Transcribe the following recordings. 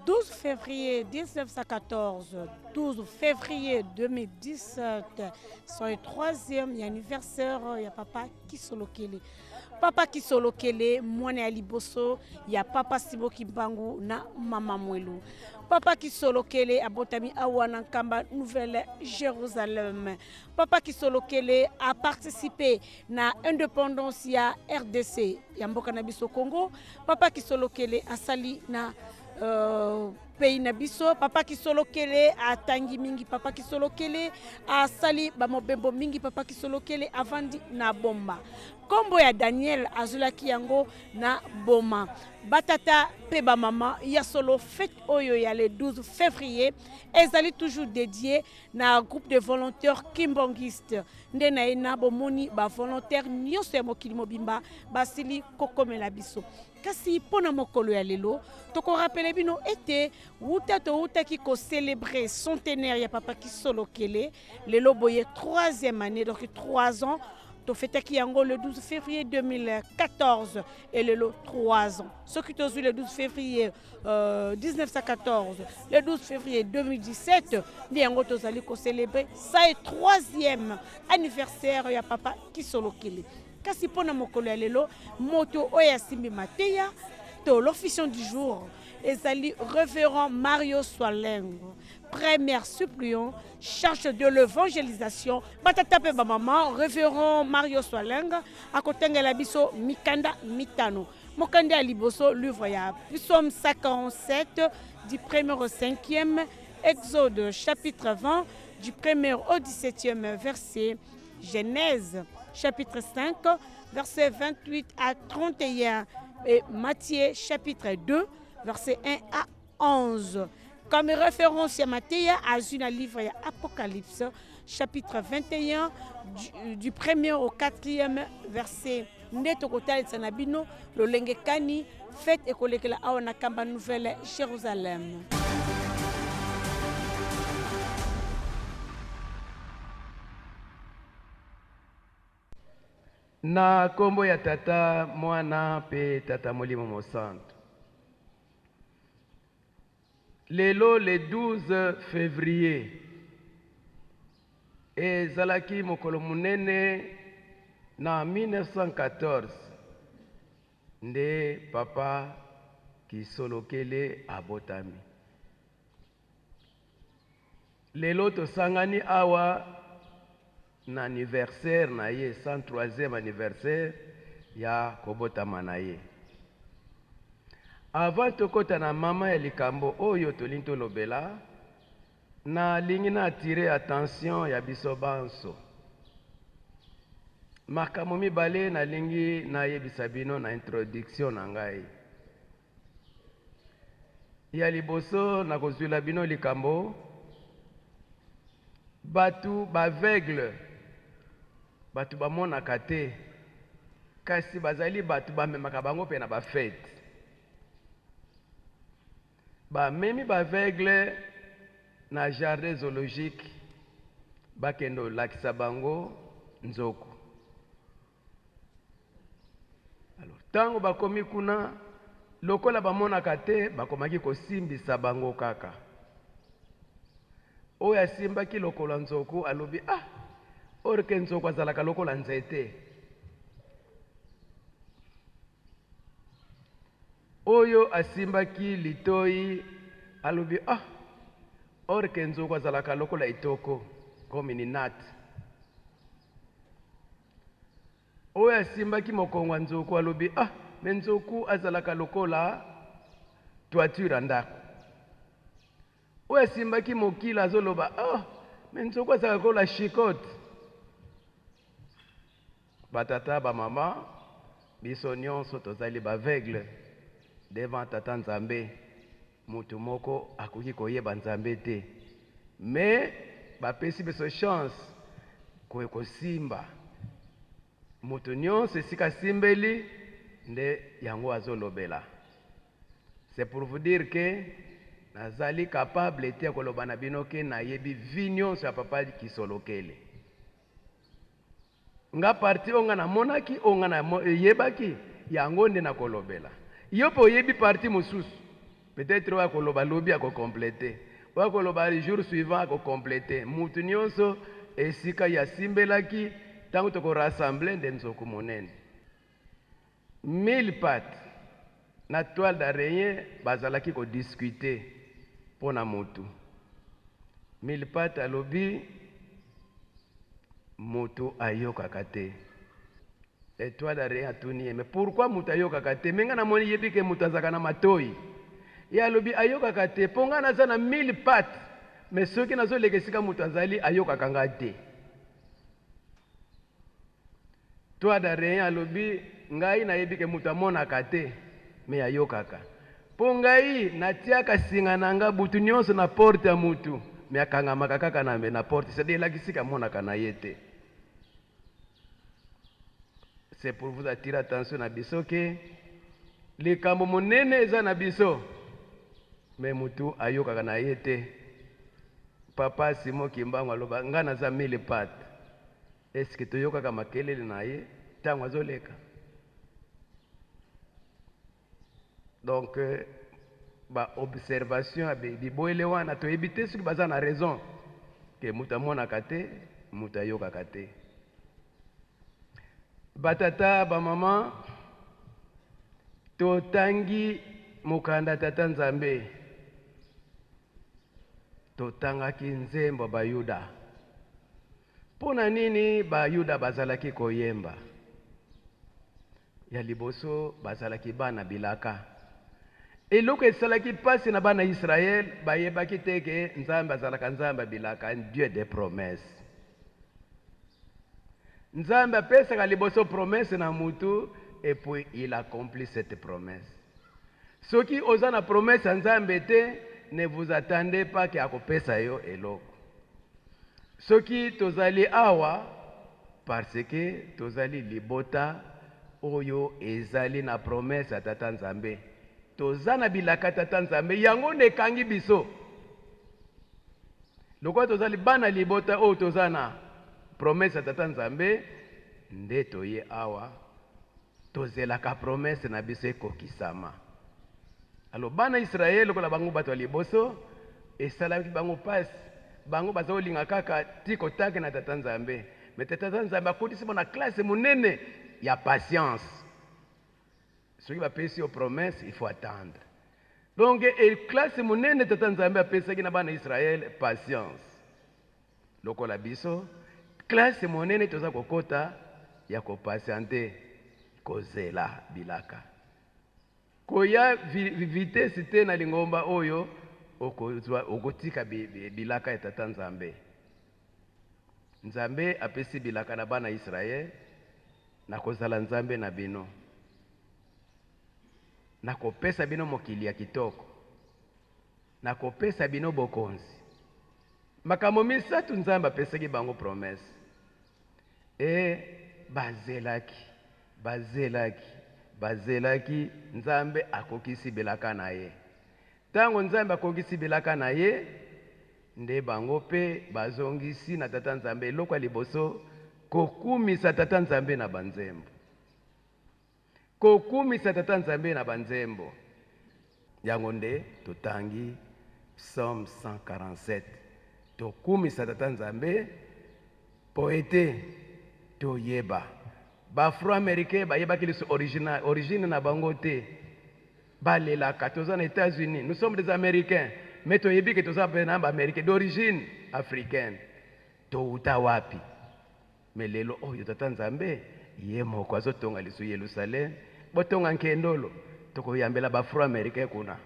12 février 1914, 12 février 2017, c'est le troisième anniversaire de Papa Kisolokele. Papa Kisolokele, Mwane Aliboso, ya Papa Sibo Kimbangu na Mama Mwelu. Papa Kisolokele abotami awana kamba Nouvelle Jérusalem. Papa Kisolokele a participé na indépendance ya RDC, ya mboka na biso Congo. Papa Kisolokele asali na pays na biso. Papa Kisolokele a tangi mingi. Papa Kisolokele a sali bamobembo mingi. Papa Kisolokele avandi na bomba. Kombo ya Daniel azulaki yango na boma. Batata peba mama ya solo fête oyo ya le 12 février ezali toujours dédié na groupe de volontaires kimbongistes nde na ena bomoni ba volontaire nyonso ya mokili mobimba basili kokomela biso. Kasi pona mokolo ya lelo toko rappele bino ete wuta to wuta ki ko célébrer centenaire ya Papa Kisolokele lelo boye 3e année, donc 3 ans. To fête qui yango le 12 février 2014 et le 3 ans. Ce qui est le 12 février 1914, le 12 février 2017, ni yango tozali ko célébrer ça est 3e anniversaire ya Papa Kisolokele. Kasi pona mokolo ya lelo moto oya simbi mateya to l'officiant du jour ezali révérend Mario Soalengo, premier suppliant charge de l'évangélisation. Batatape ba maman révérend Mario Soalenga akotengela biso mikanda mitano. Mokande ya liboso livre ya Psaume 57 du 1er au 5e, Exode chapitre 20 du 1er au 17e verset, Genèse chapitre 5 verset 28 à 31 et Matthieu chapitre 2 verset 1 à 11. Comme référence à Matthieu, à un livre Apocalypse, chapitre 21, du 1er au 4e verset. Neto kotal sanabino, le lengekani, fête et kolekela awana kamba Nouvelle Jérusalem. Na kombo ya tata mwana pe tata molimo mosantu. Lelo le 12 février ezalaki mokolo munene na 1914 nde Papa Kisolokele abotami. Lelo tosangani awa na anniversaire na ye 103e anniversaire ya kobotama na ye. Avant tokota na mama ya likambo oyo tolinto lobela, na lingi na attirer attention ya biso banso. Makambo mibale na lingi na yebisa bino na introduction na ngai. Ya liboso na kozwila bino likambo batu baveugle, batu bamonaka te, kasi bazali batu bamemaka bango pe na bafete. Memi baveugle na jardin zoologique bakendo lakisa bango nzoko. Alors tango bakomi kuna lokola bamonaka te bakomaki kosimbisa bango kaka. Oyo asimbaki lokola nzoko alobi orke nzoko azalaka lokola nzete. Oyo asimbaki litoi alobi orke nzoko azalaka lokola itoko comme ni nat. Oyo asimbaki mokongo nzoko alobi nzoku azalaka lokola toiture ndako. Oyo asimbaki mokila azoloba nzoku azalaka lokola chicote. Batata ba mama biso nyonso tozali baveugle devant tata Nzambe. Mutu moko akoki koyeba Nzambe te, mais bapesi biso chance kosimba. Mutu nyonso esika simbeli nde yango azolobela. C'est pour vous dire que nazali capable te koloba na bino ke nayebi vi nyonso ya Papa Kisolokele. Nga parti onga na monaki onga na yebaki yango nde na kolobela. Yo po yebi parti mosusu peut-être wakoloba lobi akokomplete, wakoloba jour suivant akokomplete. Mutu nyonso esika ya simbelaki tango toko rassemble nde nzoku monene. 1000 pattes na toile d'araignée bazalaki ko discuter pona mutu. 1000 pattes alobi mutu ayokaka te. Étoile d'araignée atuni, mais pourquoi mutu ayokaka te? Menga na moni yebi ke mutu azaka na matoi. Ya alobi ayokaka te, ponga naza na 1000 pattes, mais soki nazoleka esika mutu azali ayokaka nga te. Toile d'araignée alobi ngai nayebi ke mutu amonaka te, mais ayokaka. Po ngai natiaka singa na nga butu nyonso na porte ya mutu, mais akangamaka kaka na porte, c'est-à-dire lakisika amonaka na ye te. C'est pour vous attirer attention na biso ke likambo monene eza na biso, mais mutu ayokaka na ye te. Papa Simon Kimbangu aloba nga naza 1000 pattes. Est-ce que toyokaka makelele na ye ntango azoleka? Donc ba observation biboyele wana toyebi te soki baza na raison ke mutu amonaka te, mutu ayokaka te. Batata bamama totangi mokanda tata Nzambe, totangaki nzembo bayuda. Pona nini bayuda bazalaki koyemba? Ya liboso bazalaki bana bilaka. Eloko esalaki pasi na bana Israël bayebaki te ke Nzambe azalaka Nzambe bilaka, un Dieu des promesses. Nzambe apesaka liboso promesse na mutu, et puis il accomplit cette promesse. Soki oza na promesse ya Nzambe te, ne vous attendez pas ke akopesa yo eloko. Soki tozali awa parce que tozali libota oyo ezali na promesse ya tata Nzambe. Toza na bilaka tata Nzambe yango nekangi biso. Lokwa tozali bana libota oyo toza na promesse ya tata Nzambe, nde toye awa tozelaka promesse na biso ekokisama. Alors bana Israël lokola bango bato ya liboso esalaki bango pasi, bango bazolinga kaka tiko take na tata Nzambe, mais tata Nzambe akotisi bona classe monene ya patience. Soki bapesi yo promesse, il faut attendre. Donc classe monene tata Nzambe apesaki na bana Israël patience. Lokola biso classe monene toza kokota ya kopatiente kozela bilaka. Koya vitesse te na lingomba oyo okotika bilaka ya tata Nzambe. Nzambe apesi bilaka na bana Israël na kozala Nzambe na bino, na kopesa bino mokili ya kitoko, na kopesa bino bokonzi. Makambo misatu Nzambe apesaki bango promesse. Bazelaki Nzambe akokisi bilaka na ye. Tango Nzambe akokisi bilaka na ye, nde bango pe bazongisi na tata Nzambe eloko ya liboso, kokumisa tata Nzambe na banzembo. Kokumisa tata Nzambe na banzembo. Yango nde totangi Psaume 147. Tokumisa tata Nzambe poete toyeba. Afro-américain bayebaki liso origine na bango te. Balelaka toza na États-Unis, nous sommes des Américains, mais toyebi ke toza na Américain d'origine africaine. Touta wapi? Mais lelo oyo tata Nzambe ye moko azotonga liso Yerusalem, botonga nkendolo tokoyambela Afro-américain kuna.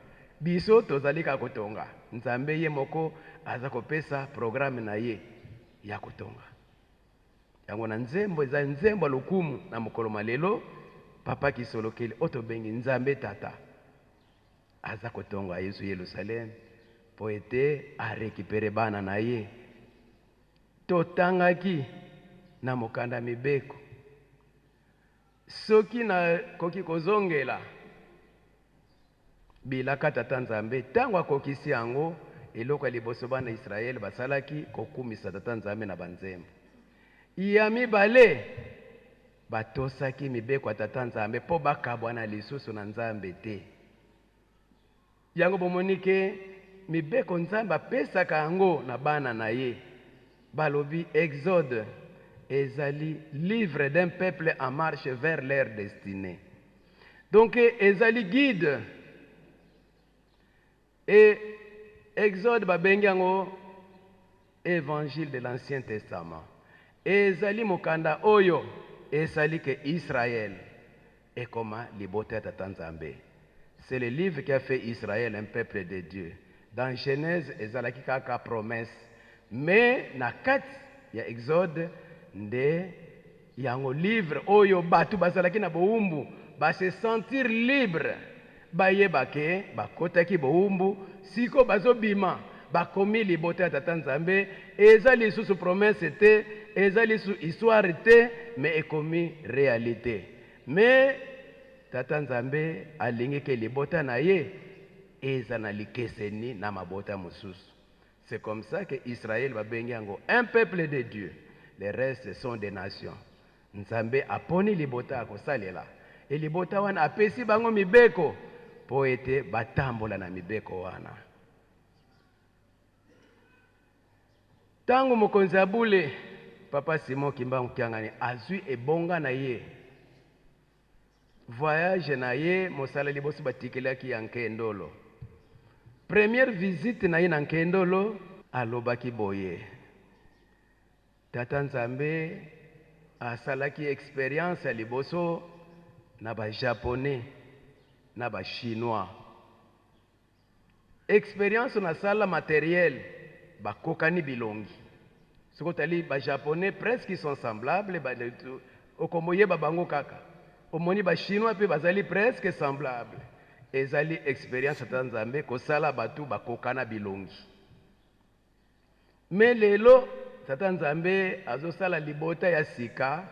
Biso tozali ka kotonga. Nzambe ye moko aza kopesa programme na ye ya kotonga. Yango na nzembo eza nzembo lokumu na mokolo malelo papa kisolokeli otobengi Nzambe tata aza kotonga Yesu Yerusalem po ete arekipere bana na ye. Totangaki na mokanda mibeko. Soki na koki kozongela bilaka tata Nzambe tango akokisi yango, eloko ya liboso bana Israël basalaki kokumisa tata Nzambe na banzembo. Ya mibale batosaki mibeko ya tata Nzambe po bakabwana lisusu na Nzambe te. yango bomoni ke mibeko nzambe apesaka yango na bana na ye balobi Exode ezali livre d'un peuple en marche vers leur destinée. Donc ezali guide et Exode babengi yango évangile de l'Ancien Testament. Ezali mokanda oyo ezali ke Israël et comment libota ya tata nzambe. C'est le livre qui a fait Israël un peuple de Dieu. Dans Genèse ezalaki kaka promesse, mais na kati ya Exode nde yango livre oyo batu bazalaki na boumbu ba se sentir libre bayeba ke bakotaki boumbu siko bazobima bakomi libota ya tata nzambe eza lisusu promesse te eza lisusu histoire te mais ekomi réalité. Mais tata nzambe alingi ke libota na ye eza na likeseni na mabota mosusu. C'est comme ça que Israël va bengi yango un peuple de Dieu. Les restes sont des nations. Nzambe aponi libota akosalela. Et libota wana apesi bango mibeko po ete batambola na mibeko wana. Tango mokonzi abule papa Simon Kimbangu Kiangani azwi ebonga na ye. Voyage na ye mosala liboso batikelaki ya Nkendolo. Première visite na ye na Nkendolo alobaki boye. Tata nzambe asalaki expérience ya liboso na ba japonais na ba chinois. Expérience na sala matériel bakokani bilongi. Soko tali ba japonais presque sont semblables ba okomoye ba bango kaka. Omoni ba chinois pe bazali presque semblables. Ezali expérience tata nzambe kosala batu bakokana bilongi. Mais lelo tata nzambe azosala libota ya sika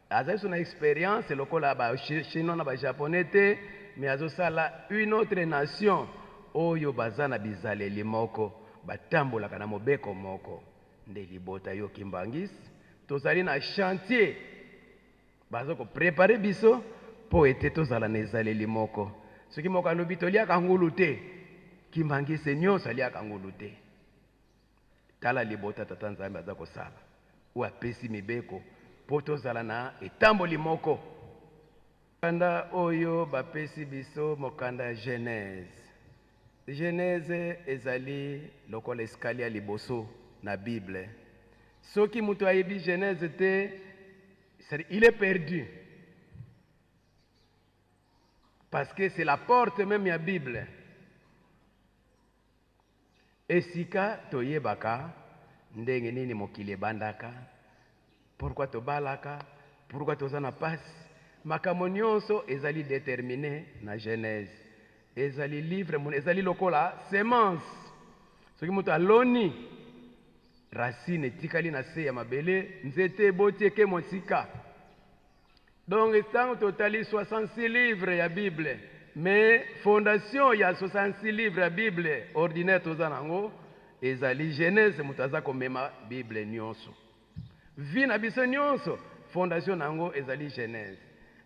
azali sona expérience lokola ba chinois na ba japonais te mais azosala une autre nation oyo bazana bizaleli moko batambolaka na mobeko moko nde libota yo Kimbangisi tozali na chantier bazo ko préparer biso po ete tozala na ezaleli moko soki moko alobi toliaka ngulu te Kimbangisi nyonso aliaka ngulu te. Tala libota tata nzambe aza kosala ou apesi mibeko po tozala na etamboli moko. Mokanda oyo bapesi biso mokanda ya Genèse. Genèse ezali lokola escalier liboso na Bible. Soki mutu ayebi Genèse te, il est perdu. Parce que c'est la porte même ya Bible. Esika toyebaka ndenge nini mokili ebandaka, pourquoi tobalaka, pourquoi tozana pasi. Makambo nyonso ezali déterminé na Genèse. Ezali livre ezali lokola semence. Soki moto aloni racine etikali na se ya mabele nzete eboti eke mosika. Donc estango totali 66 livres ya Bible. Mais fondation ya 66 livres ya Bible ordinaire tozanango ezali Genèse mutaza komema Bible nyonso. Vi na biso nyonso fondation nango ezali Genèse.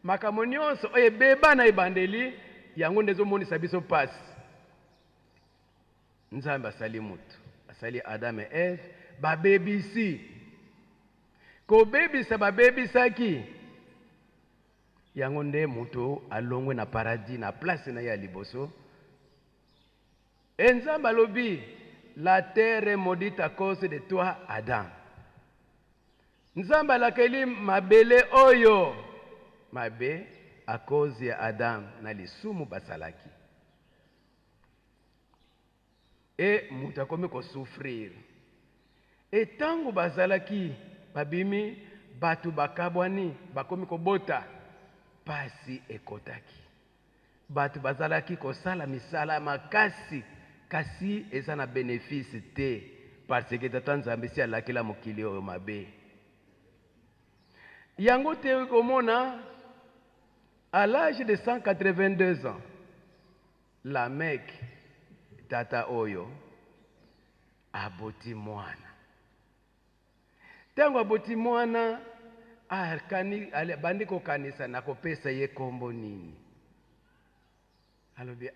Makambo nyonso ebeba na ebandeli yango ndezo monisa biso pasi. Nzambe asali mutu, asali Adam et Ève, babebisi. Ko bebisa babebisaki yango nde mutu alongwe na paradis na place na ya liboso. Nzambe alobi la terre est maudite à cause de toi Adam. Nzambe alakeli mabele oyo mabe à cause ya Adam na lisumu basalaki. Et mutu akomi ko souffrir. Et tango bazalaki babimi batu bakabwani bakomi ko bota pasi ekotaki. Batu bazalaki kosala misala makasi kasi eza na bénéfice te parce que tata nzambe si alakela mokili oyo mabe. Yango te komona à l'âge de 182 ans la Mecque tata oyo aboti mwana. Tango aboti mwana bandi kokanisa na kopesa ye kombo nini. Alobi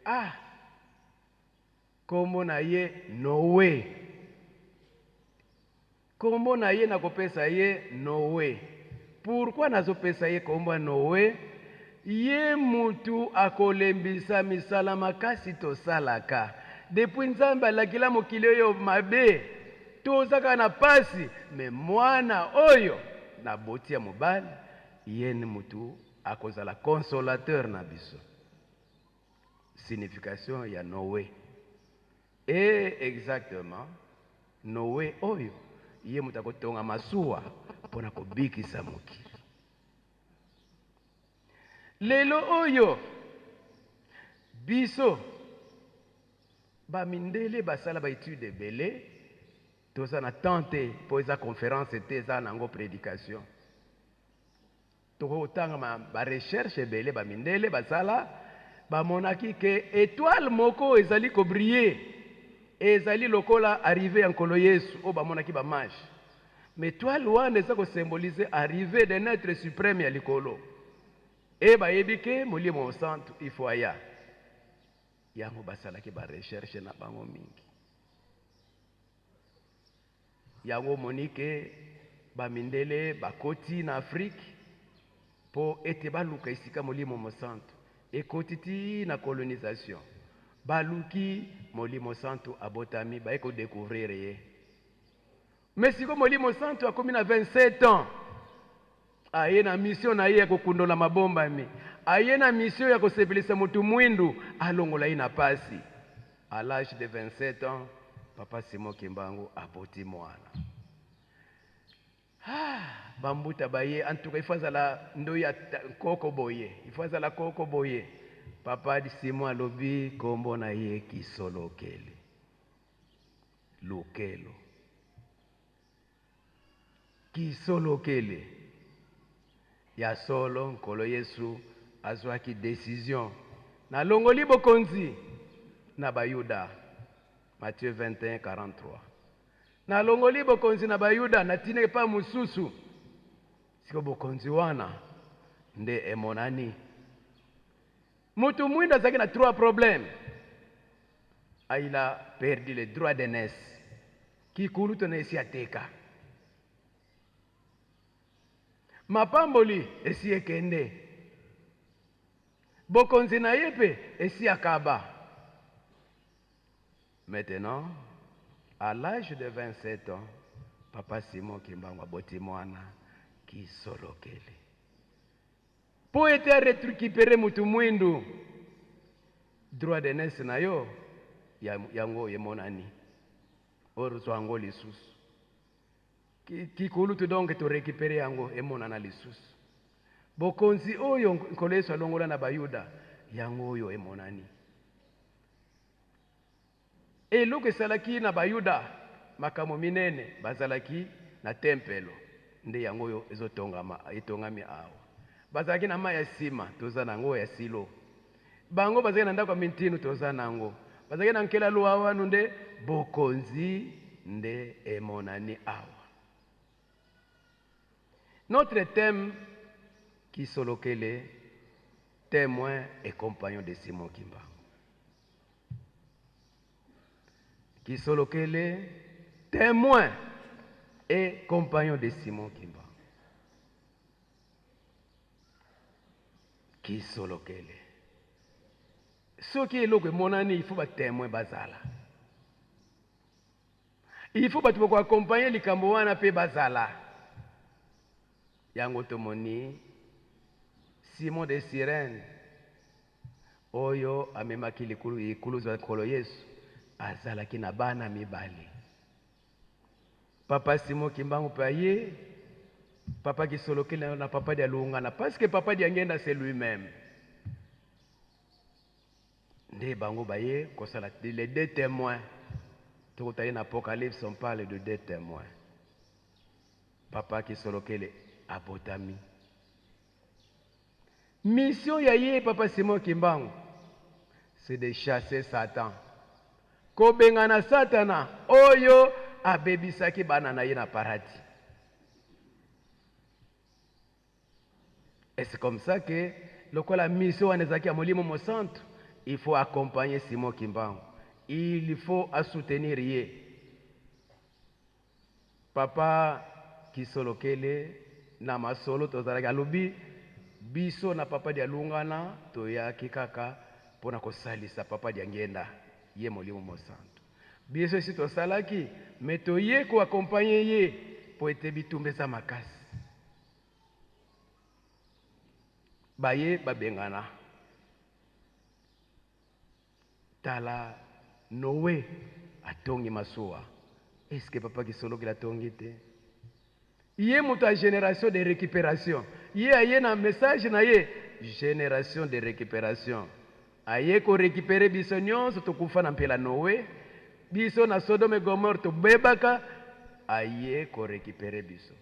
kombo na ye Noé. Kombo na ye nakopesa ye Noé. Pourquoi nazopesa ye kombo Noé? Ye mutu akolembisa misala makasi tosalaka. Depuis Nzambe alakila mokili oyo mabe, tozaka na pasi, me mwana oyo na boti ya mobali, ye ni mutu akozala consolateur na biso. Signification ya Noé. Et exactement, Noé oyo, ye mutu akotonga masuwa pona kobikisa mokili. Lelo oyo, biso, ba mindele basala ba étude ebele, toza na tante po eza conférence ete eza nango prédication. Toko otanga ba recherche ebele ba mindele basala, ba monaki ke étoile moko ezali ko briller, ezali lokola arrivé en kolo Yesu o ba monaki ba mage. Mais étoile wana eza ko symboliser arrivée de notre suprême ya likolo. E ba yebike molimo santo ifo aya. Yango basalaki ba recherche na bango mingi. Yango monike ba mindele bakoti na Afrique po ete baluka isika molimo mosanto. Ekoti ti na colonisation. Baluki molimo santo abotami ba eko découvrir ye. Mais siko molimo santo akomi na 27 ans. Aye na mission na ye ya kokundola mabomba mi. Aye na mission ya kosepelisa mutu mwindu alongola ina pasi. À l'âge de 27 ans, Papa Simon Kimbangu aboti mwana. Bambuta baye, en tout cas, il faut la ndoya koko boye. Il faut la koko boye. Papa di Simon alobi kombo na ye kisolo kele. Lokelo. Kisolo kele. Ya solo nkolo Yesu azwaki décision. Na longoli bokonzi na bayuda. Matthieu 21, 43. Na longoli bokonzi na bayuda na tine pa mususu. Siko bokonzi wana nde emonani. Mutu mwinda zaki na 3 problèmes. Il a perdu le droit d'aînesse. Kikulu tonesi ateka. Mapamboli esi ekende. Bokonzi na yepe esi akaba. Maintenant, à l'âge de 27 ans, Papa Simon Kimbangu aboti mwana kisolokele. Po ete récupérer mutu mwindu droit d'aînesse na yo yango yemonani. Orzo ango lisusu. Kikulu tu donc to récupérer yango emonana lisusu. Bokonzi oyo nkoleso alongola na bayuda yango oyo emonani. Eloko esalaki na bayuda makamo minene bazalaki na tempelo nde yango oyo ezotongama etongami awa. Bazalaki na mai ya sima toza nango ya silo. Bango bazalaki na ndako ya mintinu toza nango. Bazalaki na nkela luawa nde bokonzi nde emonani awa. Notre thème qui solokele, témoin et compagnon de Simon Kimbangu. Qui solokele, témoin et compagnon de Simon Kimbangu. Qui solokele. Ce qui est là que mon ami, il faut pas témoin bazala. Il faut pas te accompagner les Cambouana pe bazala. Yango tomoni Simon de Cyrène oyo amemaki likulu za kolo Yesu azalaki na bana mibali. Papa Simon Kimbangu paye papa kisolokela na papa dia lungana parce que papa dia ngenda c'est lui-même. Nde bango baye kosala les 2 témoins. Tout à l'Apocalypse on parle de 2 témoins. Papa kisolokele abotami. Mission ya Papa Simon Kimbangu, c'est de chasser Satan. Kobengana Satana, oyo abebisaki banana ye na paradis. Et c'est comme ça que, lorsque la mission anezaki ya molimo mo centre, il faut accompagner Simon Kimbangu. il faut soutenir ye. Papa Kisolokele na masolo tozalaki alobi biso na papa dia lungana toyaki kaka mpona kosalisa papa dia ngenda ye molimo mosantu. Biso esi tosalaki me toye koakompagne ye po ete bitumba eza makasi. Baye babengana tala Noé atongi masuwa. Est-ce que papa Kisolokele atongi te? Yé moto a génération de récupération. Yé aye na message na ye génération de récupération. Aye ko récupérer biso nyonso tokufa na mpela Noé. Biso na Sodome Gomorre to bebaka. Aye ko récupérer biso.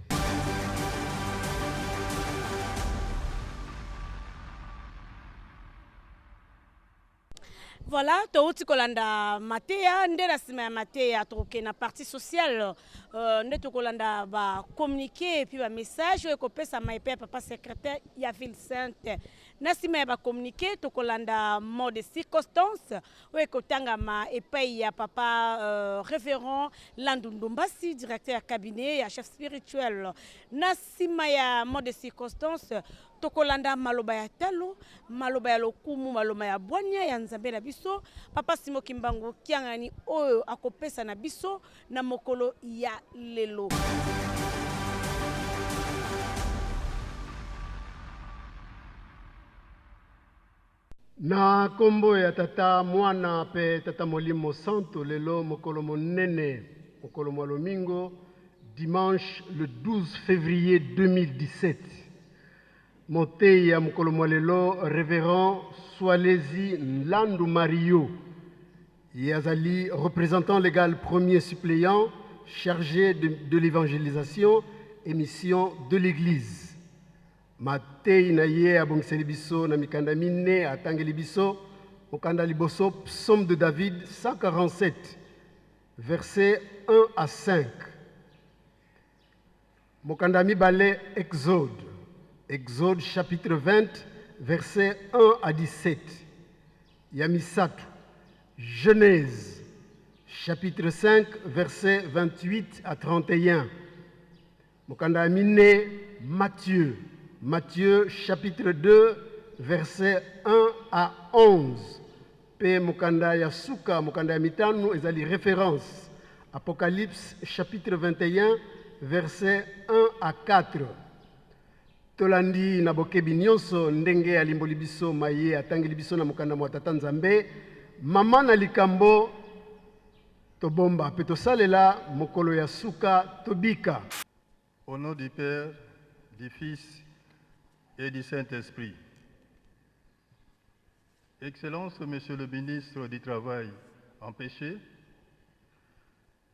Voilà, touti kolanda Matéa, ndela sima ya Matéa toke na partie sociale, nde kolanda ba communiquer et puis ba message ou kopesa maipe papa secrétaire ya ville sainte. Na sima ya ba communiquer to kolanda mot de circonstance ou kotanga ma epai ya papa révérend Landundumbasi, directeur ya cabinet ya chef spirituel. Na sima ya mot de circonstance tokolanda maloba ya talo, maloba ya lokumu, maloba ya bwanya ya nzambe na biso, papa Simon Kimbangu kiangani oyo akopesa na biso na mokolo ya lelo. Na kombo ya tata mwana pe tata molimo santo lelo mokolo monene mokolo mwalomingo dimanche le 12 février 2017. Moteya mokolo mwalelo révérend Swalezi Nlandu Mario Yazali, représentant légal premier suppléant chargé de l'évangélisation et mission de l'église. Matei na ye abongiseli biso na mikanda mine atangeli biso mokanda liboso psaume de David 147 versets 1 à 5. Mokanda mibale Exode. Exode chapitre 20, versets 1 à 17. Yamisatu. Genèse, chapitre 5, versets 28 à 31. Mokanda Mine, Matthieu. Matthieu, chapitre 2, versets 1 à 11. Pe Mokanda Yasuka, Mokanda Mitanu, ezali référence. Apocalypse, chapitre 21, versets 1 à 4. Tolandi na bokebi nyonso ndenge alimboli biso maye atangeli biso na mokanda mwa tata Nzambe mama na likambo tobomba pe tosalela mokolo ya suka tobika. Au nom du Père, du Fils et du Saint-Esprit. Excellence, Monsieur le ministre du Travail empêché,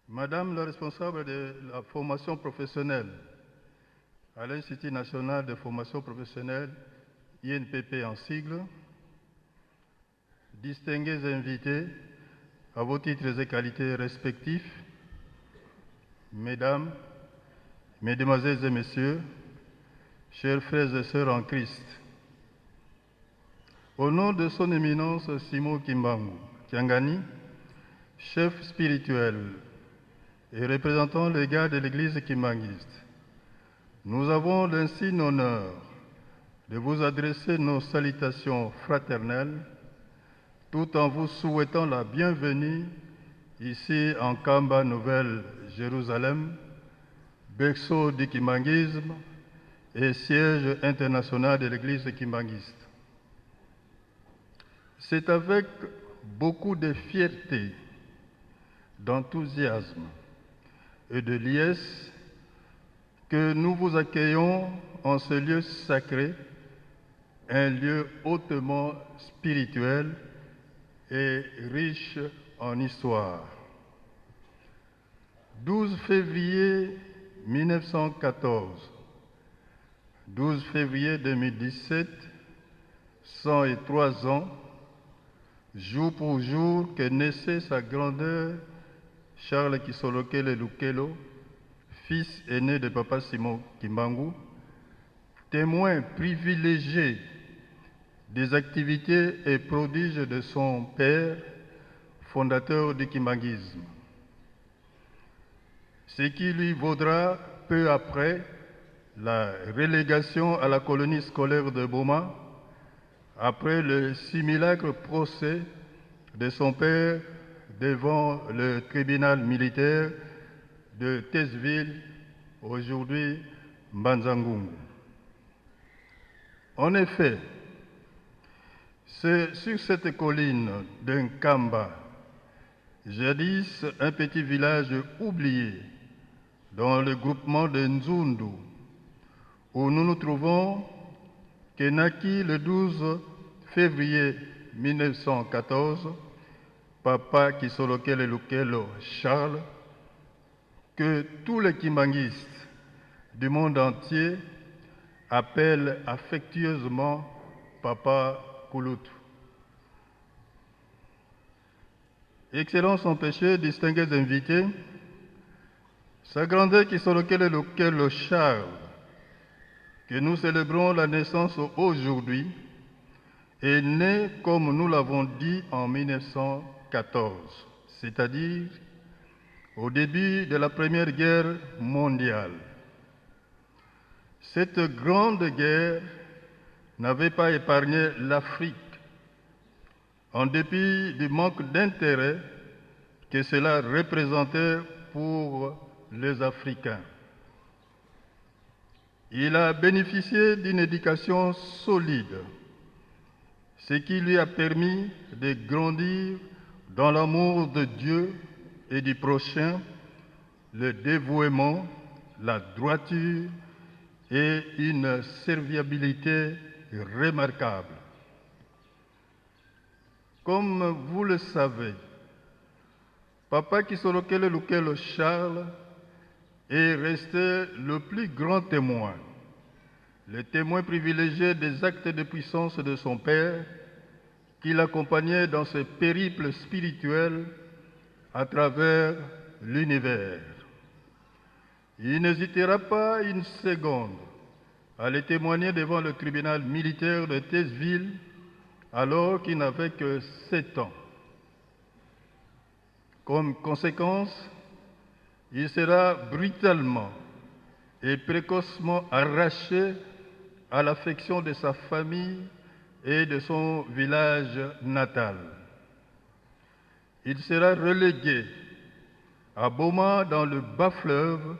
Madame la responsable de la formation professionnelle à l'Institut national de formation professionnelle, INPP en sigle, distingués invités à vos titres et qualités respectifs, Mesdames, Mesdemoiselles et Messieurs, chers frères et sœurs en Christ, au nom de son éminence Simon Kimbangu Kiangani, chef spirituel et représentant légal de l'Église kimbanguiste, nous avons l'insigne honneur de vous adresser nos salutations fraternelles tout en vous souhaitant la bienvenue ici en Kamba Nouvelle-Jérusalem, berceau du kimbanguisme et siège international de l'Église kimbanguiste. C'est avec beaucoup de fierté, d'enthousiasme et de liesse que nous vous accueillons en ce lieu sacré, un lieu hautement spirituel et riche en histoire. 12 février 1914, 12 février 2017, 103 ans, jour pour jour que naissait sa grandeur Charles Kisolokele Lukelo, fils aîné de papa Simon Kimbangu, témoin privilégié des activités et prodiges de son père, fondateur du kimbanguisme, ce qui lui vaudra peu après la relégation à la colonie scolaire de Boma, après le simulacre procès de son père devant le tribunal militaire de Tezville, aujourd'hui Mbanzangungu. En effet, c'est sur cette colline d'un Kamba, jadis un petit village oublié dans le groupement de Nzundu, où nous nous trouvons, que naquit le 12 février 1914, Papa Kisolokele Lukelo Charles, que tous les kimbanguistes du monde entier appellent affectueusement Papa Kulutu. Excellences empêchées, distingués invités, Sa grandeur Kisolokele Lukelo Charles, que nous célébrons la naissance aujourd'hui, est né, comme nous l'avons dit, en 1914, c'est-à-dire au début de la Première Guerre mondiale. Cette grande guerre n'avait pas épargné l'Afrique, en dépit du manque d'intérêt que cela représentait pour les Africains. Il a bénéficié d'une éducation solide, ce qui lui a permis de grandir dans l'amour de Dieu et du prochain, le dévouement, la droiture et une serviabilité remarquable. Comme vous le savez, Papa Kisolokele Lukelo Charles est resté le plus grand témoin, le témoin privilégié des actes de puissance de son père, qui l'accompagnait dans ses périples spirituels à travers l'univers. Il n'hésitera pas une seconde à le témoigner devant le tribunal militaire de Tezville, alors qu'il n'avait que 7 ans. Comme conséquence, il sera brutalement et précocement arraché à l'affection de sa famille et de son village natal. Il sera relégué à Boma dans le bas-fleuve,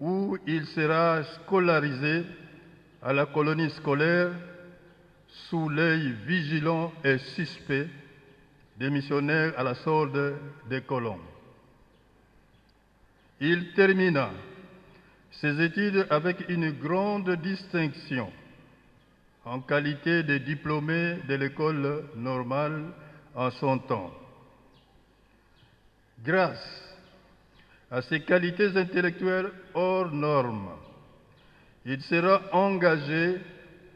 où il sera scolarisé à la colonie scolaire sous l'œil vigilant et suspect des missionnaires à la sorte des colons. Il termina ses études avec une grande distinction en qualité de diplômé de l'école normale en son temps. Grâce à ses qualités intellectuelles hors normes, il sera engagé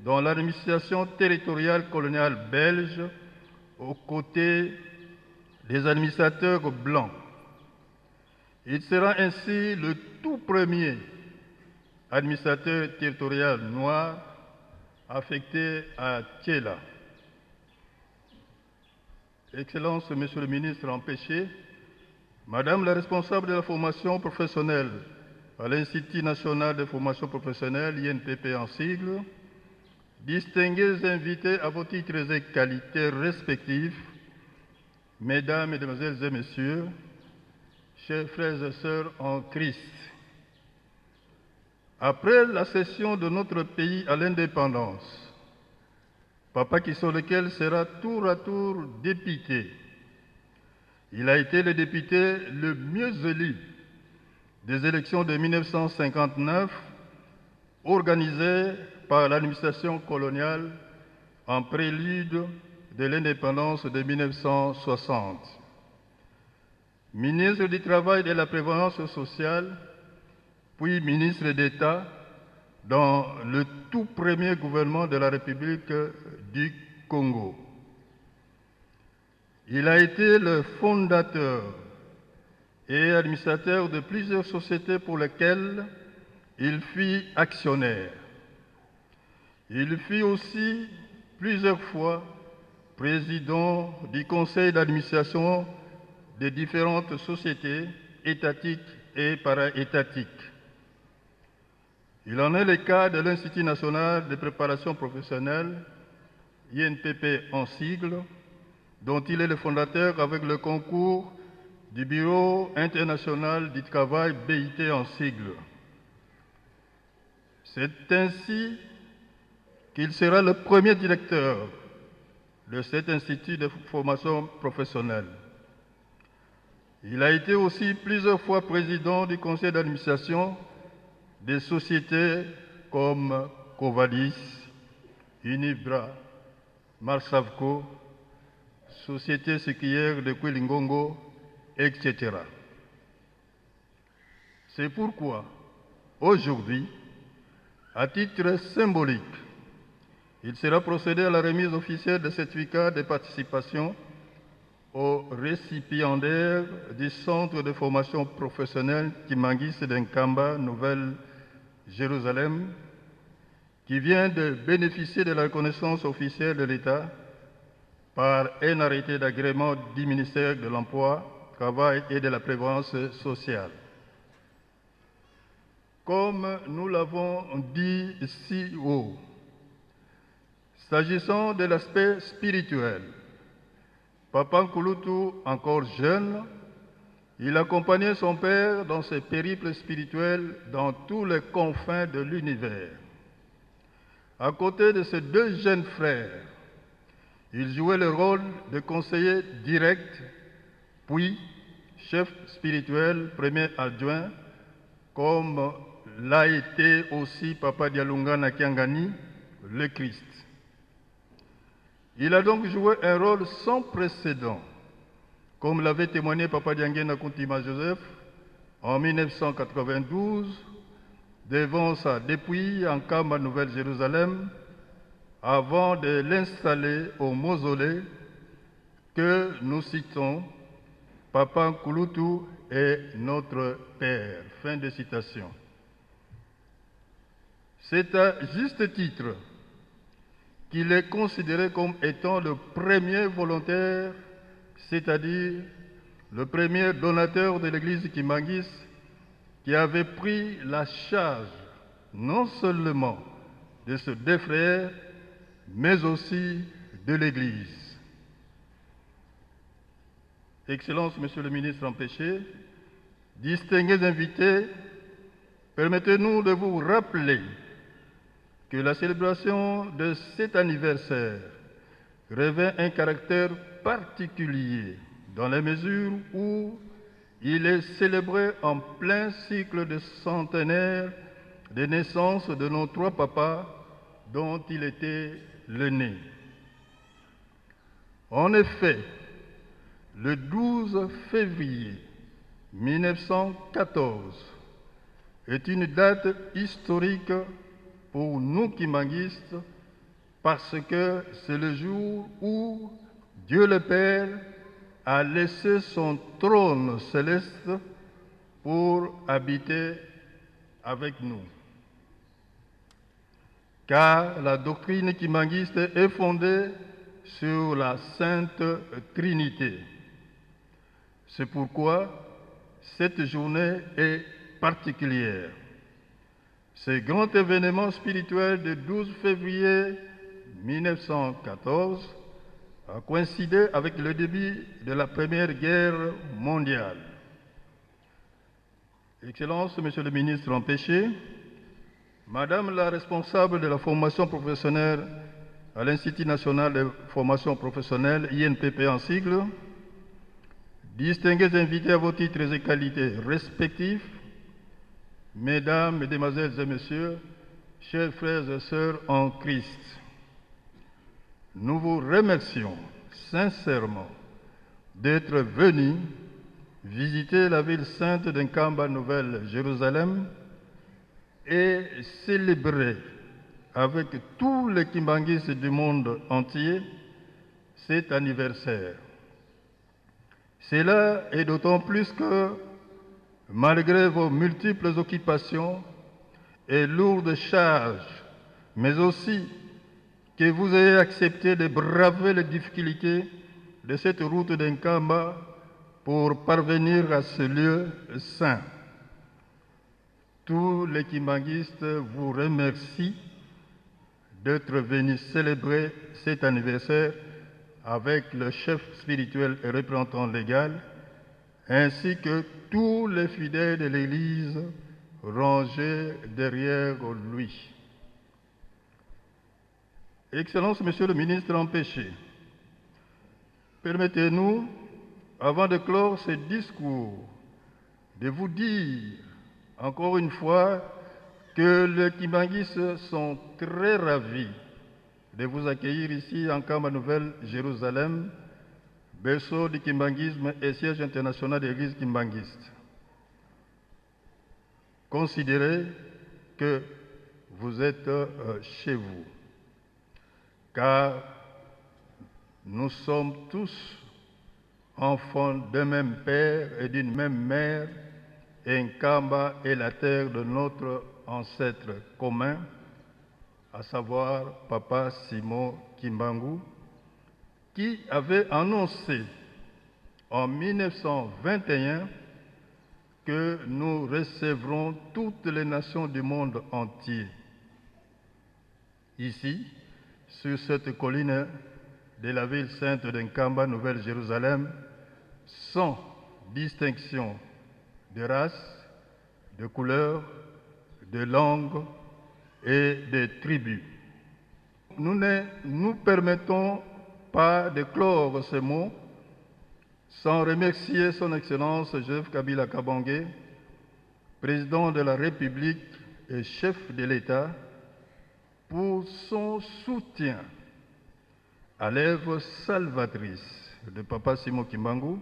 dans l'administration territoriale coloniale belge aux côtés des administrateurs blancs. Il sera ainsi le tout premier administrateur territorial noir affecté à Thiela. Excellence, Monsieur le ministre empêché, Madame la responsable de la formation professionnelle à l'Institut national de formation professionnelle, INPP en sigle, distingués invités à vos titres et qualités respectifs, Mesdames, Mesdemoiselles et Messieurs, chers frères et sœurs en Christ, après la cession de notre pays à l'indépendance, Papa Kisolokele sera tour à tour député. Il a été le député le mieux élu des élections de 1959, organisées par l'administration coloniale en prélude de l'indépendance de 1960. Ministre du Travail et de la Prévoyance sociale, puis ministre d'État dans le tout premier gouvernement de la République du Congo. Il a été le fondateur et administrateur de plusieurs sociétés pour lesquelles il fut actionnaire. Il fut aussi plusieurs fois président du conseil d'administration des différentes sociétés étatiques et para-étatiques. Il en est le cas de l'Institut national de préparation professionnelle, INPP en sigle, dont il est le fondateur avec le concours du Bureau international du travail, BIT en sigle. C'est ainsi qu'il sera le premier directeur de cet institut de formation professionnelle. Il a été aussi plusieurs fois président du conseil d'administration des sociétés comme Covadis, Unibra, Marsavco, Société séculière de Kwilingongo, etc. C'est pourquoi, aujourd'hui, à titre symbolique, il sera procédé à la remise officielle de certificats de participation aux récipiendaires du Centre de formation professionnelle Kimangis d'Nkamba, Nouvelle-Jérusalem, qui vient de bénéficier de la reconnaissance officielle de l'État par un arrêté d'agrément du ministère de l'Emploi, du Travail et de la Prévoyance sociale. Comme nous l'avons dit si haut, s'agissant de l'aspect spirituel, Papa Nkulutu, encore jeune, il accompagnait son père dans ses périples spirituels dans tous les confins de l'univers. À côté de ses deux jeunes frères, il jouait le rôle de conseiller direct, puis chef spirituel, premier adjoint, comme l'a été aussi Papa Dialunga Nakiangani, le Christ. Il a donc joué un rôle sans précédent, comme l'avait témoigné Papa Diangena Kuntima Joseph en 1992, devant sa dépouille en Kamba, Nouvelle-Jérusalem, avant de l'installer au mausolée que nous citons, Papa Nkulutu est notre Père. Fin de citation. C'est à juste titre qu'il est considéré comme étant le premier volontaire, c'est-à-dire le premier donateur de l'église Kimangis, qui avait pris la charge non seulement de se défrayer, mais aussi de l'église. Excellences, Monsieur le ministre empêché, distingués invités, permettez-nous de vous rappeler que la célébration de cet anniversaire revêt un caractère particulier dans la mesure où il est célébré en plein cycle de centenaire de naissance de nos trois papas dont il était l'aîné. En effet, le 12 février 1914 est une date historique pour nous kimanguistes parce que c'est le jour où Dieu le Père a laissé son trône céleste pour habiter avec nous. Car la doctrine kimanguiste est fondée sur la Sainte Trinité. C'est pourquoi cette journée est particulière. Ce grand événement spirituel du 12 février 1914 a coïncidé avec le début de la Première Guerre mondiale. Excellences, Monsieur le ministre empêché, Madame la responsable de la formation professionnelle à l'Institut national de formation professionnelle, INPP en sigle, distingués invités à vos titres et qualités respectifs, Mesdames, Mesdemoiselles et Messieurs, chers frères et sœurs en Christ, nous vous remercions sincèrement d'être venus visiter la ville sainte d'Nkamba, Nouvelle-Jérusalem, et célébrer avec tous les Kimbanguis du monde entier cet anniversaire. Cela est d'autant plus que, malgré vos multiples occupations et lourdes charges, mais aussi que vous ayez accepté de braver les difficultés de cette route d'Nkamba pour parvenir à ce lieu saint. Tous les kimbanguistes vous remercient d'être venus célébrer cet anniversaire avec le chef spirituel et représentant légal, ainsi que tous les fidèles de l'Église rangés derrière lui. Excellence, Monsieur le ministre empêché, permettez-nous, avant de clore ce discours, de vous dire encore une fois que les kimbanguistes sont très ravis de vous accueillir ici en Nkamba Nouvelle-Jérusalem, berceau du kimbanguisme et siège international de l'Église kimbanguiste. Considérez que vous êtes chez vous, car nous sommes tous enfants d'un même père et d'une même mère, et Nkamba est la terre de notre ancêtre commun, à savoir Papa Simon Kimbangu, qui avait annoncé en 1921 que nous recevrons toutes les nations du monde entier. Ici, sur cette colline de la ville sainte de Nkamba, Nouvelle-Jérusalem, sans distinction de race, de couleur, de langue et de tribus. Nous ne nous permettons pas de clore ces mots sans remercier son Excellence Joseph Kabila Kabange, président de la République et chef de l'État, pour son soutien à l'œuvre salvatrice de Papa Simon Kimbangu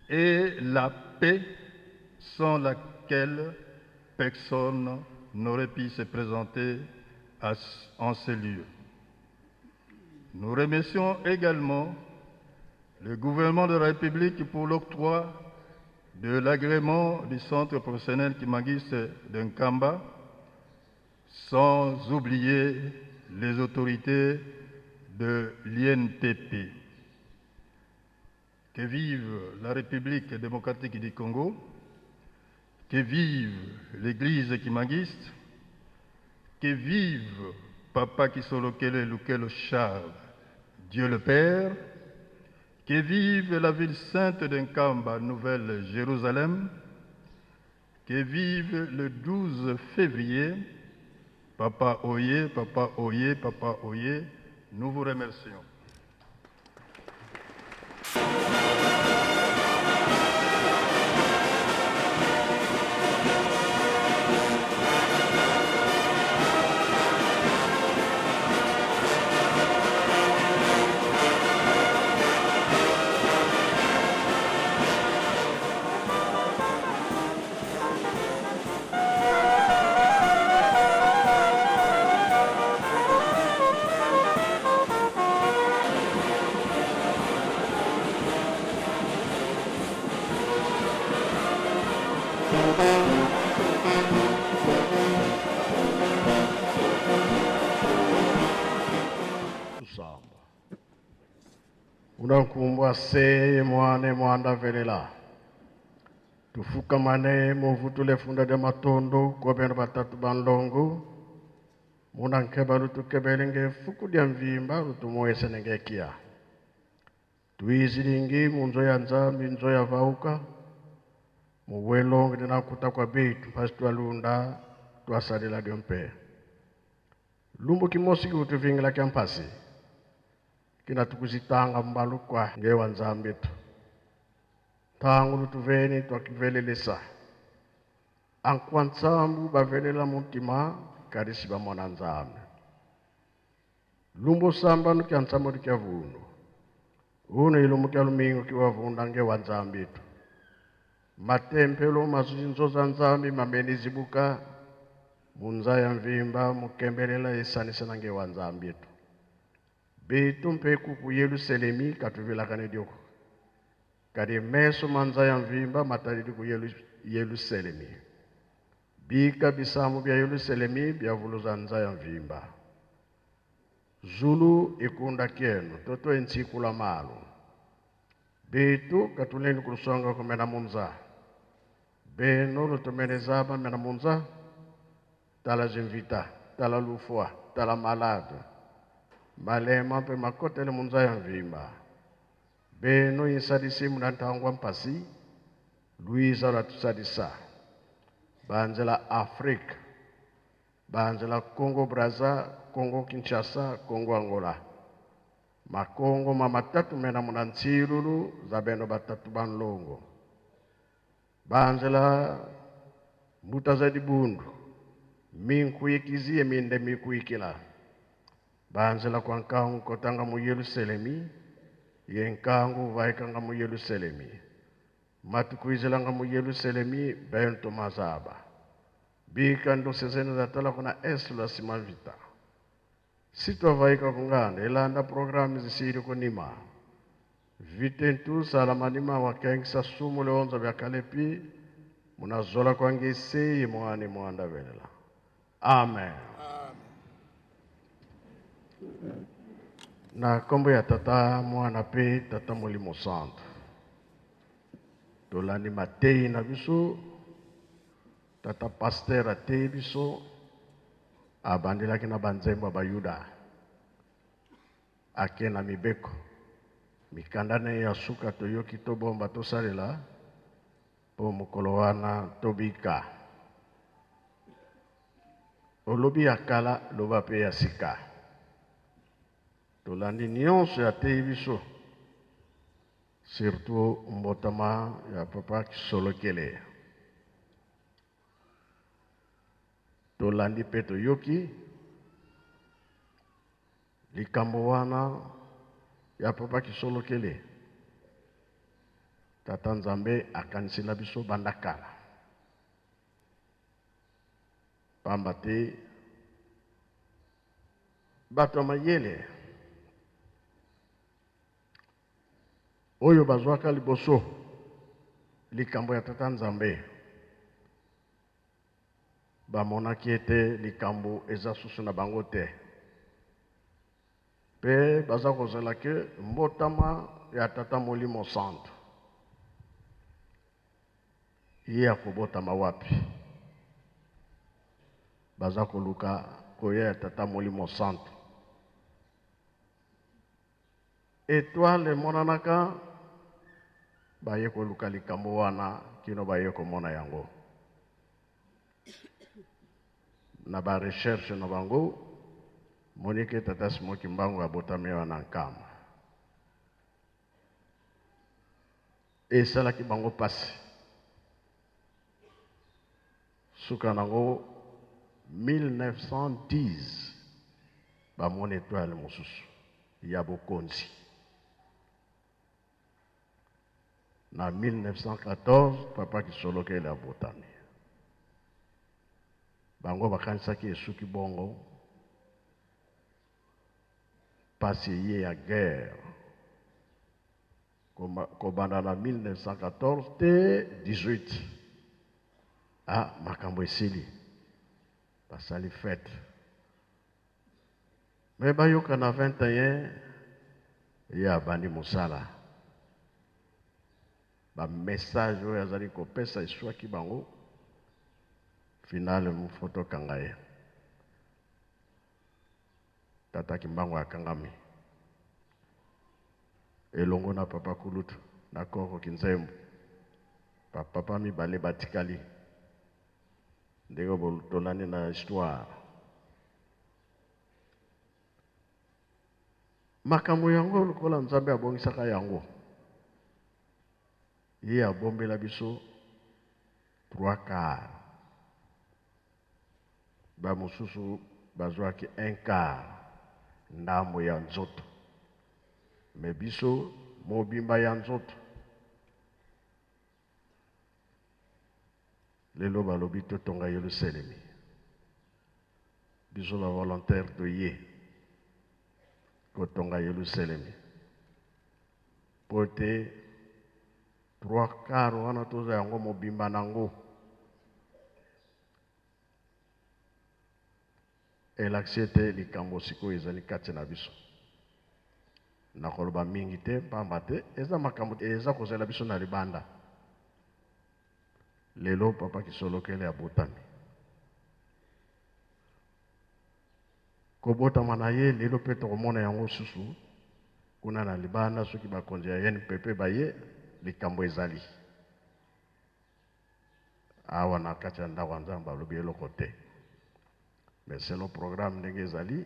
et la paix sans laquelle personne n'aurait pu se présenter en ce lieu. Nous remercions également le gouvernement de la République pour l'octroi de l'agrément du centre professionnel kimbanguiste de Nkamba, sans oublier les autorités de l'INPP. Que vive la République démocratique du Congo, que vive l'Église kimbanguiste, que vive Papa Kisolokele Lukelo Charles, Dieu le Père, que vive la ville sainte d'Nkamba, Nouvelle-Jérusalem, que vive le 12 février, Papa Oye, Papa Oye, Papa Oye, nous vous remercions. Unakumbwa seye mwane mwanda velela. Tufuka mane muvutule funda de matondo kwa beno batatu banlongo. Muna nkeba lutu kebelenge fuku dia mvimba lutu moese nengekia. Tuizilingi munzo ya nzambi nzo ya vauka. Muwelongi dina kuta kwa bitu pasi tualunda tuasalila diompe. Lumbu kimosi kutuvingila kiampasi. Kina tukuzitanga mbalu kwa ngewa nzambitu. Tangu lutuveni twakivelelesa. Ankwansambu bavelela mutima karisi bamona nzambe. Lumbu samba nukia nsambu nukia vundu. Uno ilumu kia lumingo kiwa vunda ngewa nzambitu. Matempelo mazuzinzo za nzambi mameni zibuka. Munza ya mvimba mukembelela esanisa na ngewa nzambitu. Betu mpeku ku Yerusalemi katuvila kanedioko. Kadi meso manza ya mvimba mataridi ku Yerusalemi. Bika bisamu bya Yerusalemi bya vuluza nza ya mvimba. Zulu ikunda kenu, toto ensikula malo. Betu katuleni kusonga kumena munza. Beno lutumenezaba mena munza. Tala jinvita, tala lufua, tala malade. Malema pe makote le munza ya mvimba. Beno insadisi munantangwa mpasi. Luisa ratusadisa. Banjela Afrika. Banjela Congo Brazza, Congo Kinshasa, Congo Angola. Makongo mamatatu mena munantsirulu zabeno batatu banlongo. Banjela mutazadi bundu. Minkuikizie minde mikuikila. Banjela kwa nkangu kotanga mu Yerusalemi. Yenkangu vaikanga mu Yerusalemi. Matukuizilanga mu Yerusalemi bento mazaba. Bika ndo sezene za tala kuna esula simavita. Sito vaika kunganda ilanda programu zisiri kunima. Vitentu salamanima wakengisa sumu leonza vya kalepi. Munazola kwa ngisi mwani mwanda velela. Amen. Na kombo ya tata mwana pe tata Molimo Santo. Tolani matei na biso. Tata pasteur ate biso. Abandela kina banzembo bayuda. Ake na mibeko. Mikandane ya suka toyoki to bomba to salela. Po mukolo wana tobika. Olobi akala loba pe ya sika. Tolandi nyonso ya te biso. Surtout mbotama ya papa Kisolokele. Tolandi pe toyoki. Likambo wana ya papa Kisolokele. Tata Nzambe akanisila biso bandakala. Pamba te bato mayele oyo bazwaka liboso likambo ya Tata Nzambe bamonaki ete likambo eza susu na bango te pe baza kozela ke mbotama ya Tata Molimo Santo ye akobotama wapi baza koluka koya ya Tata Molimo Santo. Étoile monanaka baye koluka likambo wana kino baye komona yango. Na ba recherche na bango monike Tata Smoki Mbangu abotami wana nkama. Esalaki bango pasi. Suka nango 1910 ba mon étoile mosusu ya bokonzi. Na 1914 papa Kisolokele abotami. Bango bakanisaki esuki bongo pasi ye ya guerre. Kobanda na 1914 te 18. Ah, makambo esili. Basali fête. Mais bayoka na 21 ya bandi musala. Ba message oyo azali kopesa eswaki bango finale mufoto kangaye. Tata Kimbangu akangami. Elongo na papa Kulutu na Koko Kinzembo. Papa mibale batikali. Ndego bolutolani na histoire. Makambo yango lukola Nzambe abongisaka yango. Ye abombela biso 3 quarts. Ba mususu bazwaki 1 quart ndambo ya nzoto. Me biso mobimba ya nzoto. Lelo balobi totonga Yerusalemi. Biso ba volontaire to ye. Kotonga Yerusalemi. Pote 3 quarts wana toza yango mobimba nango. elakisi ete likambo sikoyo ezali kati na biso nakoloba mingi te pamba te eza makambo eza kozela biso na libanda lelo papa Kisolokele abotami kobotama na ye lelo mpe tokomona yango susu kuna na libanda soki bakonzi ya NPP baye likambo ezali awa na kati ya ndako ya Nzambe balobi eloko te mais selon programme ndenge ezali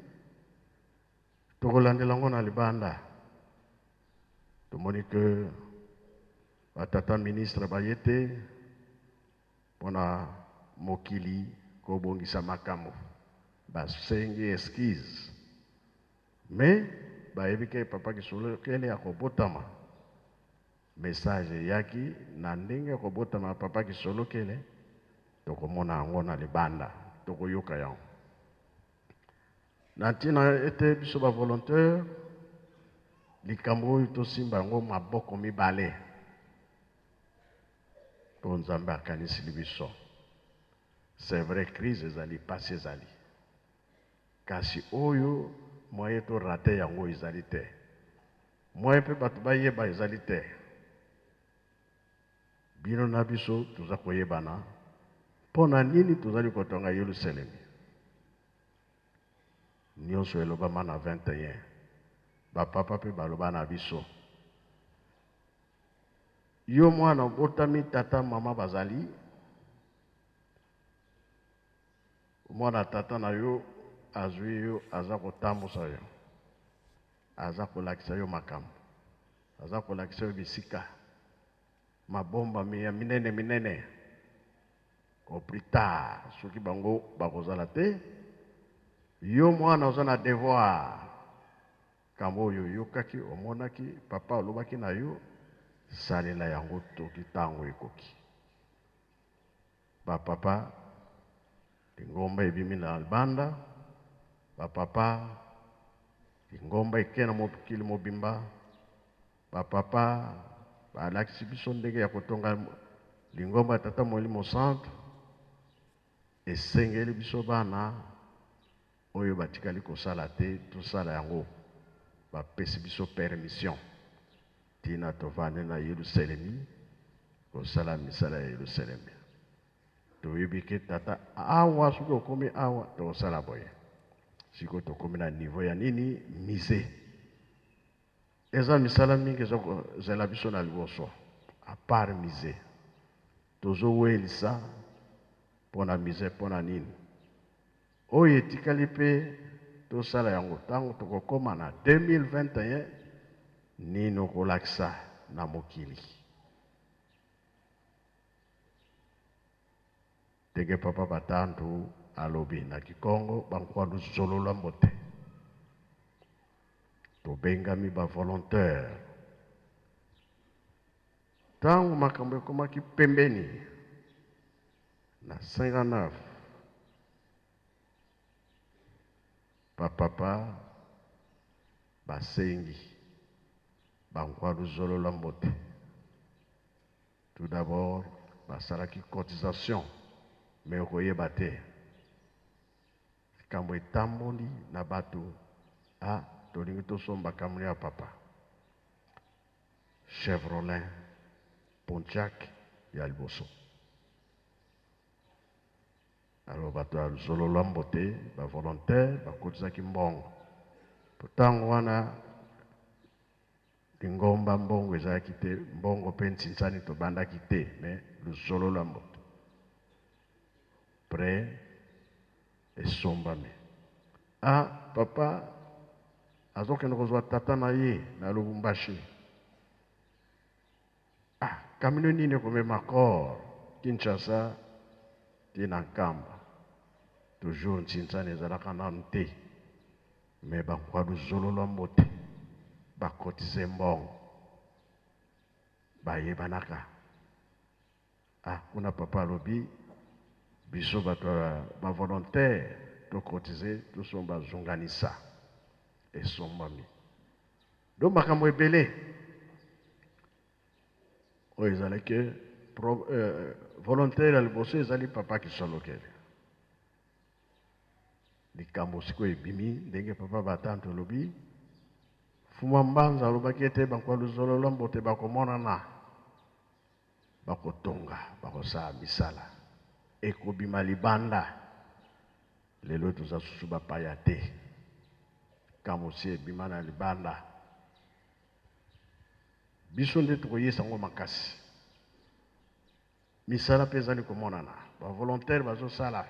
tokolandela yango na libanda tomoni ke batata ministre baye te mpona mokili kobongisa makambo basengi esquisse mais bayebi ke papa Kisolokele akobotama message eyaki na ndenge akobotama papa Kisolokele tokomona yango na libanda tokoyoka yango na ntina ete biso bavolontaire likambo oyo tosimba yango maboko mibale mpo Nzambe akanisili biso c'est vrai crise ezali pasi ezali kasi oyo moye torate yango ezali te moye mpe bato bayeba ezali te bino na biso toza koyebana mpo na nini tozali kotonga Yelusalemi nyonso elobama na 21 bapapa mpe baloba na biso yo mwana obotami tata mama bazali mwana tata na yo azwi yo aza kotambusa yo aza kolakisa yo makambo aza kolakisa yo bisika mabomba ya minene minene au plus tard soki bango bakozala te yo mwana oza na devoir kambo oyo yokaki omonaki papa olobaki na yo salela yango toki ntango ekoki bapapa lingomba ebimi na libanda bapapa lingomba eke na mokili mobimba bapapa balakisi biso ndenge ya kotonga lingomba ya tata Molimo Centre esengeli biso bana oyo batikali kosala te tosala yango bapesi biso permission tina tovande na Yelusalemi kosala misala ya Yelusalemi toyebi ke tata awa soki okomi awa tokosala boye siko tokomi na niveau ya nini mise eza misala mingi ezozela biso na liboso apart mise tozowelisa mpona mise mpona nini oyo etikali mpe tosala yango ntango tokokoma na 2021 nini okolakisa na mokili ndenge papa batandu alobi na Kikongo bankwadu zolola mbote tobengami bavolontaire ntango makambo ekomaki pembeni na 59 bapapa basengi bankwadu zolola mbote tout d'abord basalaki cotisation mais okoyeba te likambo etamboli na bato tolingi tosomba kambo ya papa Chevrolet Pontiac ya liboso alors bato ya zolola mbote bavolontaire bakotisaki mbongo ntango wana lingomba mbongo ezalaki te mbongo mpe ntinsani tobandaki te mais luzolola mbote pre esombami papa azokende kozwa tata na ye na Lubumbashi kamino nini ekomema kor Kinshasa tina Nkamba toujours ntinsani ezalaka nanu te mais bankwadu zolola mbote bakotize mbongo bayebanaka kuna papa alobi biso bato bavolontaire tokotize tosomba zunganisa esombami do makambo ebele oyo ezalaki volontaire ya liboso ezali papa Kisolokele likambo siko ebimi ndenge papa batanto lobi fuma mbanza alobaki ete bankwa luzolo mbote bakomonana bakotonga bakosala misala ekobima libanda lelo toza susu bapaya te kambo si ebima na libanda biso nde tokoyesa yango makasi misala mpe ezali komonana bavolontaire bazosala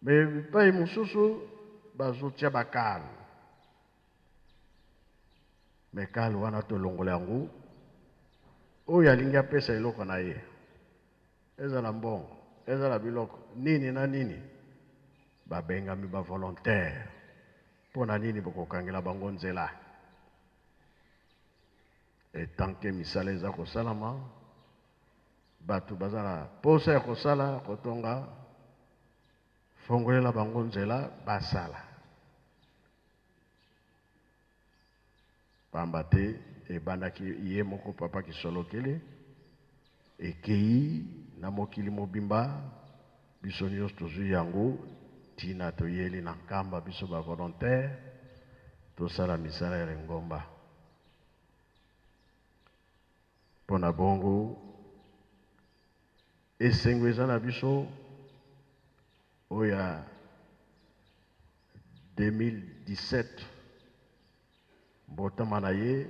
me bipai mosusu bazotia bakale me kale wana tolongola yango oyo alingi apesa eloko na ye ezala mbongo ezala biloko nini na nini babengami bavolontaire mpo na nini bokokangela bango nzela etanke misala eza kosalama bato baza na posa ya kosala kotonga fongolela bango nzela basala pamba te ebandaki ye moko papa Kisolokele ekei na mokili mobimba biso nyonso tozwi yango tina toyeli na nkamba biso bavolontaire tosala misala ya Lingomba mpo na bongo esengo eza na biso oyo ya 2017 mbotama na ye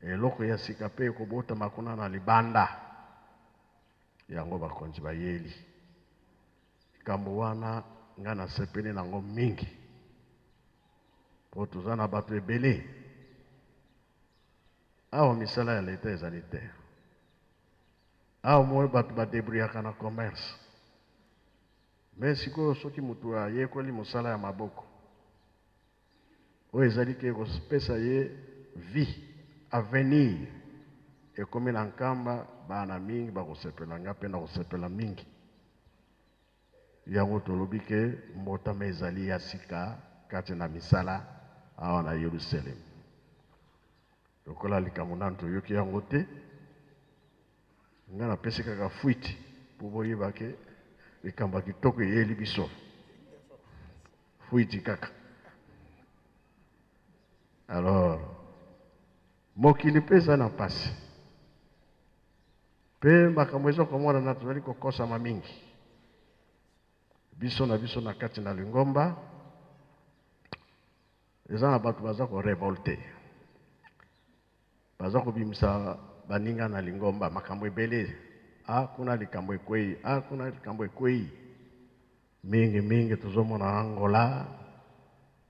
eloko ya sika mpe ekobotama kuna na libanda yango bakonzi bayeli likambo wana nga nasepeli nango mingi mpo toza na bato ebele awa misala ya leta ezali te awa moyo bato badebriyaka na commerce me sikoyo soki moto ayekoli mosala ya maboko oyo ezali ke ekopesa ye vie avenir ekomi na nkamba bana mingi bakosepela nga mpe nakosepela mingi yango tolobi ke mbotama ezali ya sika kati na misala awa na Yerusalem lokola likambo nanu toyoki yango te nga napesi kaka fuiti mpo boyeba ke likambo ya kitoko eyeli biso fuiti kaka alors mokili mpe eza na mpasi mpe makambo eza komonana tozali kokosama mingi biso na biso na kati na Lingomba eza na bato baza korevolte baza kobimisa baninga na Lingomba makambo ebele kuna likambo ekwei kuna likambo ekwei mingi tozomona Angola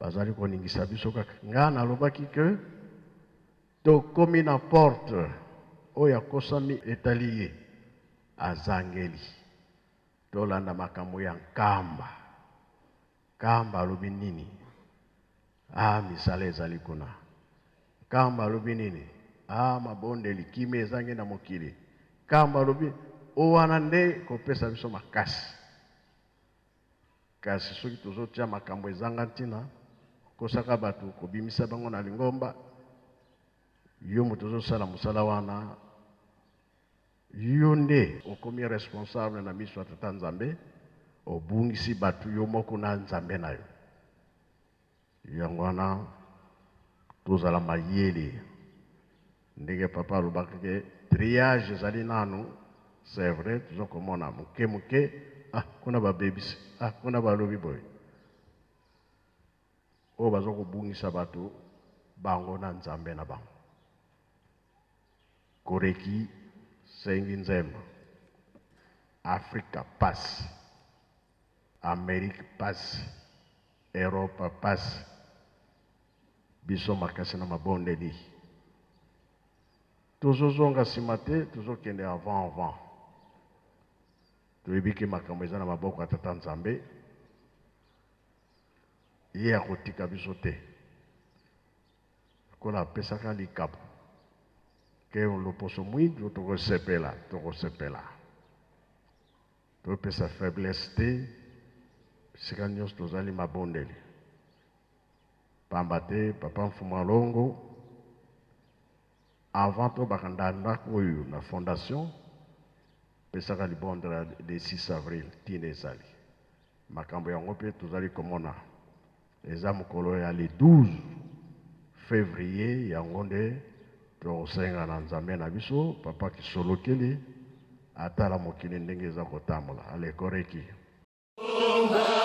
bazali koningisa biso kaka nga nalobaki ke tokomi na porte oyo akosami etali ye azangeli tolanda makambo ya nkamba nkamba alobi nini misala ezali kuna nkamba alobi nini mabondeli kimi ezangi na mokili nkamba alobi owana nde kopesa biso makasi kasi soki tozotia makambo ezanga ntina kosaka bato kobimisa bango na Lingomba yo moto ozosala mosala wana yo nde okomi responsable na miso ya Tata Nzambe obungisi bato yo moko na Nzambe na yo yango wana tozala mayele ndenge papa alobaki ke triage ezali nanu c'est vrai tozokomona moke kuna babebisi kuna balobi boye oyo bazokobungisa bato bango na Nzambe na bango koreki sengi nzembo Afrika pasi Amerika pasi Europa pasi biso makasi na mabondeli tozozonga nsima te tozokende avant toyebi ke makambo eza na maboko ya Tata Nzambe ye akotika biso te kola apesaka likabo ke loposo mwindu tokosepela topesa faiblesse te sika nyonso tozali mabondeli pamba te papa Mfuma Longo avant tobakanda ndako oyo na fondation pesaka libondela de 6 avril tina ezali makambo yango mpe tozali komona eza mokolo ya le 12 février yango nde tosenga na nzambe na biso papa kisolokeli atala mokili ndenge eza kotambola alekoreki Amen.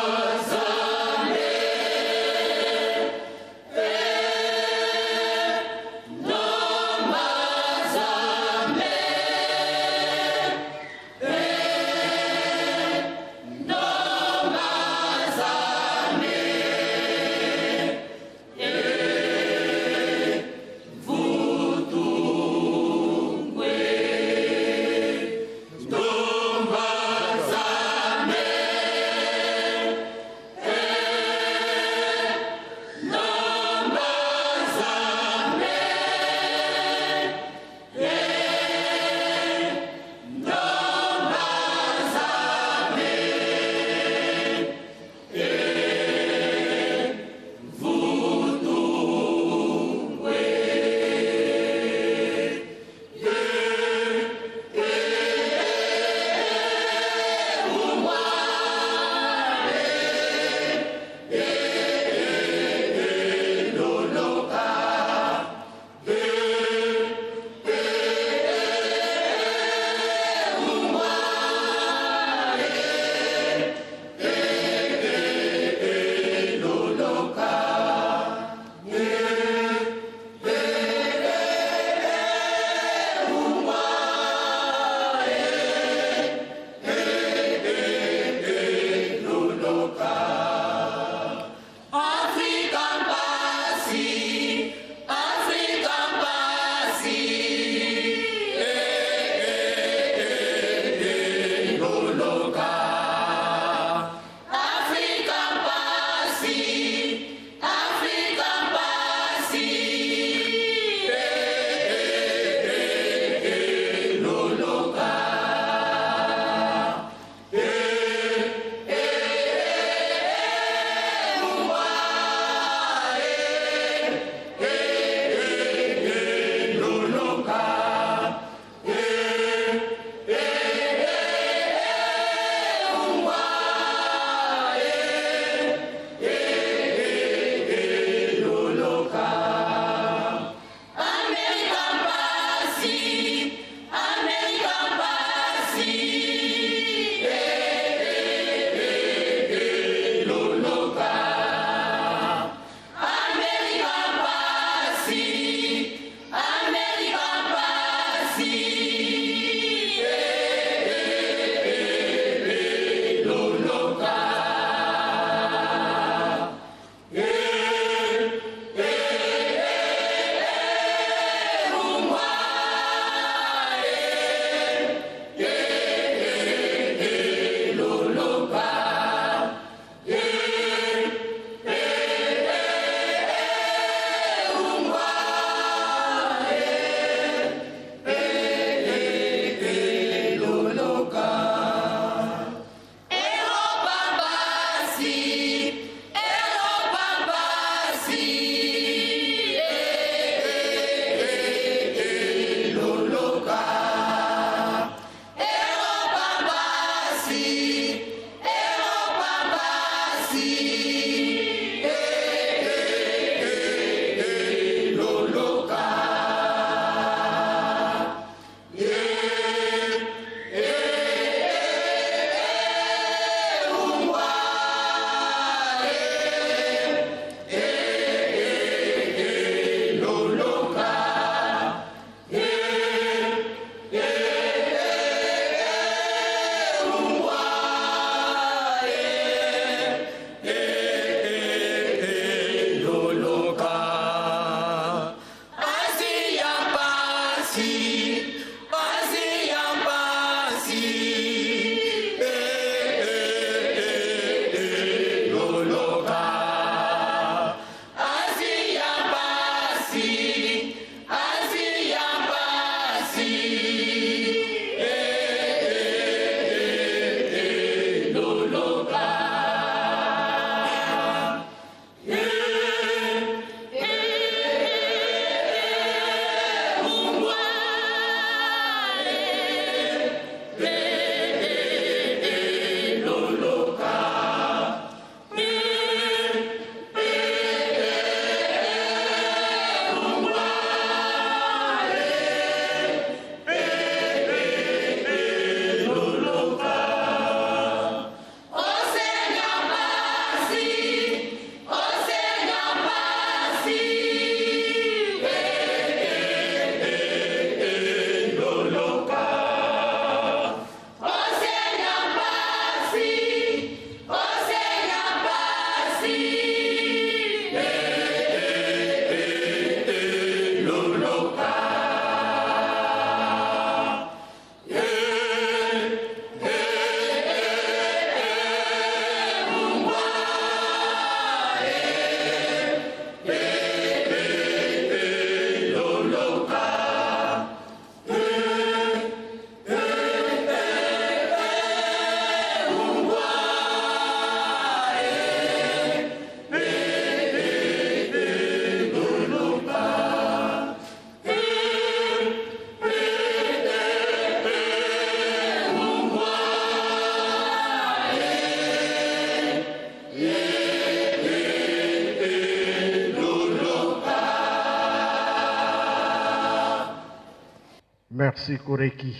Merci Koreki.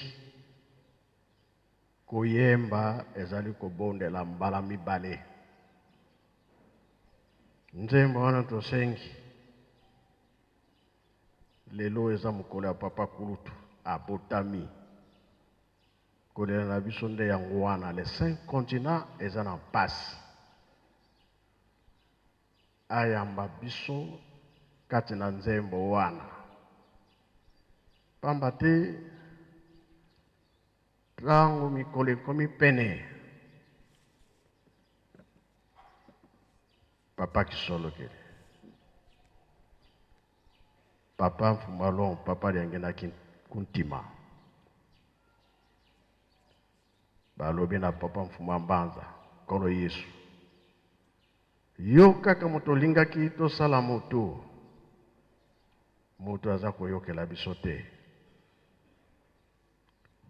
Koyemba ezali kobondela mbala mibale. Nzembo wana tosengi. Lelo eza mokolo ya papa kulutu abotami. Kolela na biso nde yango wana les 5 continents eza na mpasi. Ayamba biso kati na nzembo wana. Pamba te tango mikolo ekomi pene. Papa Kisolokele. Papa Mfumalon, papa liangena kuntima. Balobi na papa Mfumambanza, kolo Yesu. Yo kaka moto lingaki tosala moto. Moto aza koyokela biso te.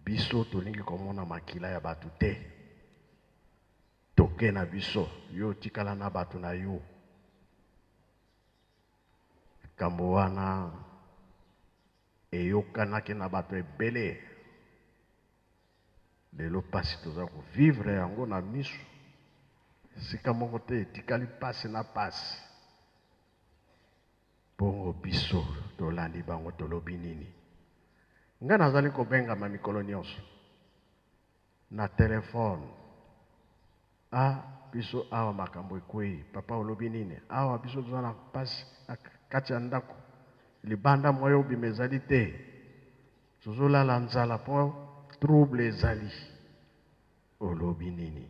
Biso tolingi komona makila ya batu te. Toke na biso, yo tikala na batu na yo. Kambo wana eyokanaki na bato ebele. Lelo pasi toza ko vivre yango na misu. Sika moko te etikali pasi na pasi. Bongo biso tolandi bango tolobi nini. Nga nazali kobengama mikolo nyonso na telefone. Biso awa makambo ekwei. Papa olobi nini? Awa biso toza na pasi kati ya ndako. Libanda moyo obima ezali te. Tozolala nzala po trouble ezali. Olobi nini?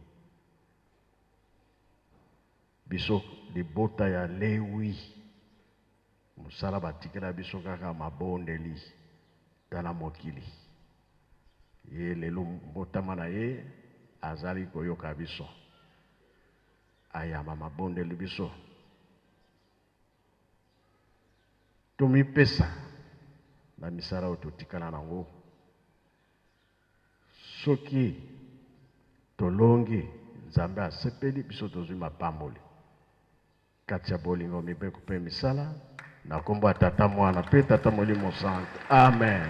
Biso libota ya Lewi. Musala batikela biso kaka mabondeli. Tala mokili. Ye lelo mbotama na ye azali koyoka biso. Ayama mabondeli biso. Tomi pesa na misara ototikana nango. Soki tolongi Nzambe asepeli biso tozwi mapamboli. Kati ya bolingo mibeko pe misala na kombo ya Tata Mwana pe Tata Molimo Santo. Amen.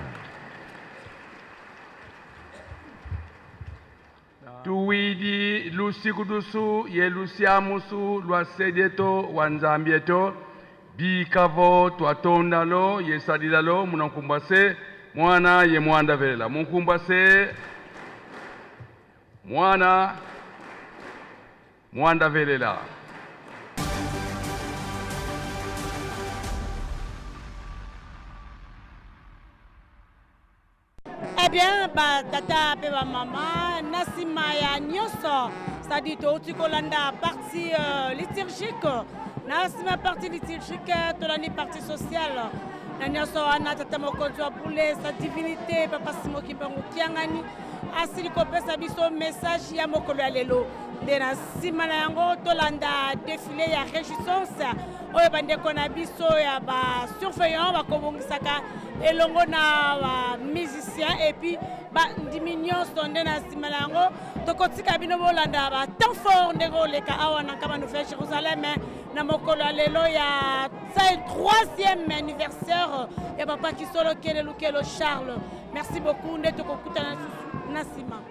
Tuwidi lusikudusu ye lusiamusu lwa sedeto wa Nzambieto bikavo twatondalo ye sadilalo munankumbase mwana ye mwanda velela munkumbase mwana mwanda velela. Eh bien, tata pe mama nasima ya nyoso c'est-à-dire to kolanda partie liturgique nasima partie liturgique tolani partie sociale na nyoso ana tata mokonzo bule sa divinité papa Simo Kimbangu kiangani asili kopesa biso message ya mokolo ya lelo de na sima na yango tolanda défilé ya réjouissance oyo bandeko na biso ya ba surveillant bakobongisaka elongo na ba musicien et puis ba ndiminion sonde na sima na yango tokotika bino bolanda ba temps fort ndeko leka awa na kama Nouvelle Jérusalem na mokolo ya lelo ya 3e anniversaire ya papa Kisolokele Lukelo Charles. Merci beaucoup ndeto kokutana na sima.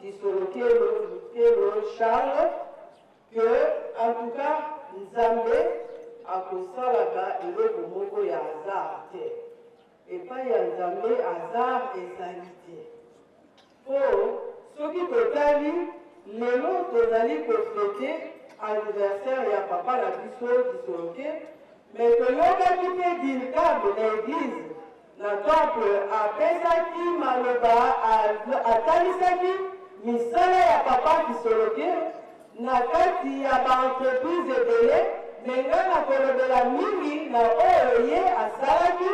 Kisolokelo Charles que en tout cas Nzambe akosalaka eloko moko ya hasard te epai ya Nzambe hasard ezali te po soki totali lelo tozali kofete anniversaire ya papa na biso Kisoloke mais toyokaki mpe dirkable na église na temple apesaki maloba atalisaki misala ya papa Kisoloke na kati ya baentreprise ebele menga na kolobela mingi na oyo ye asalaki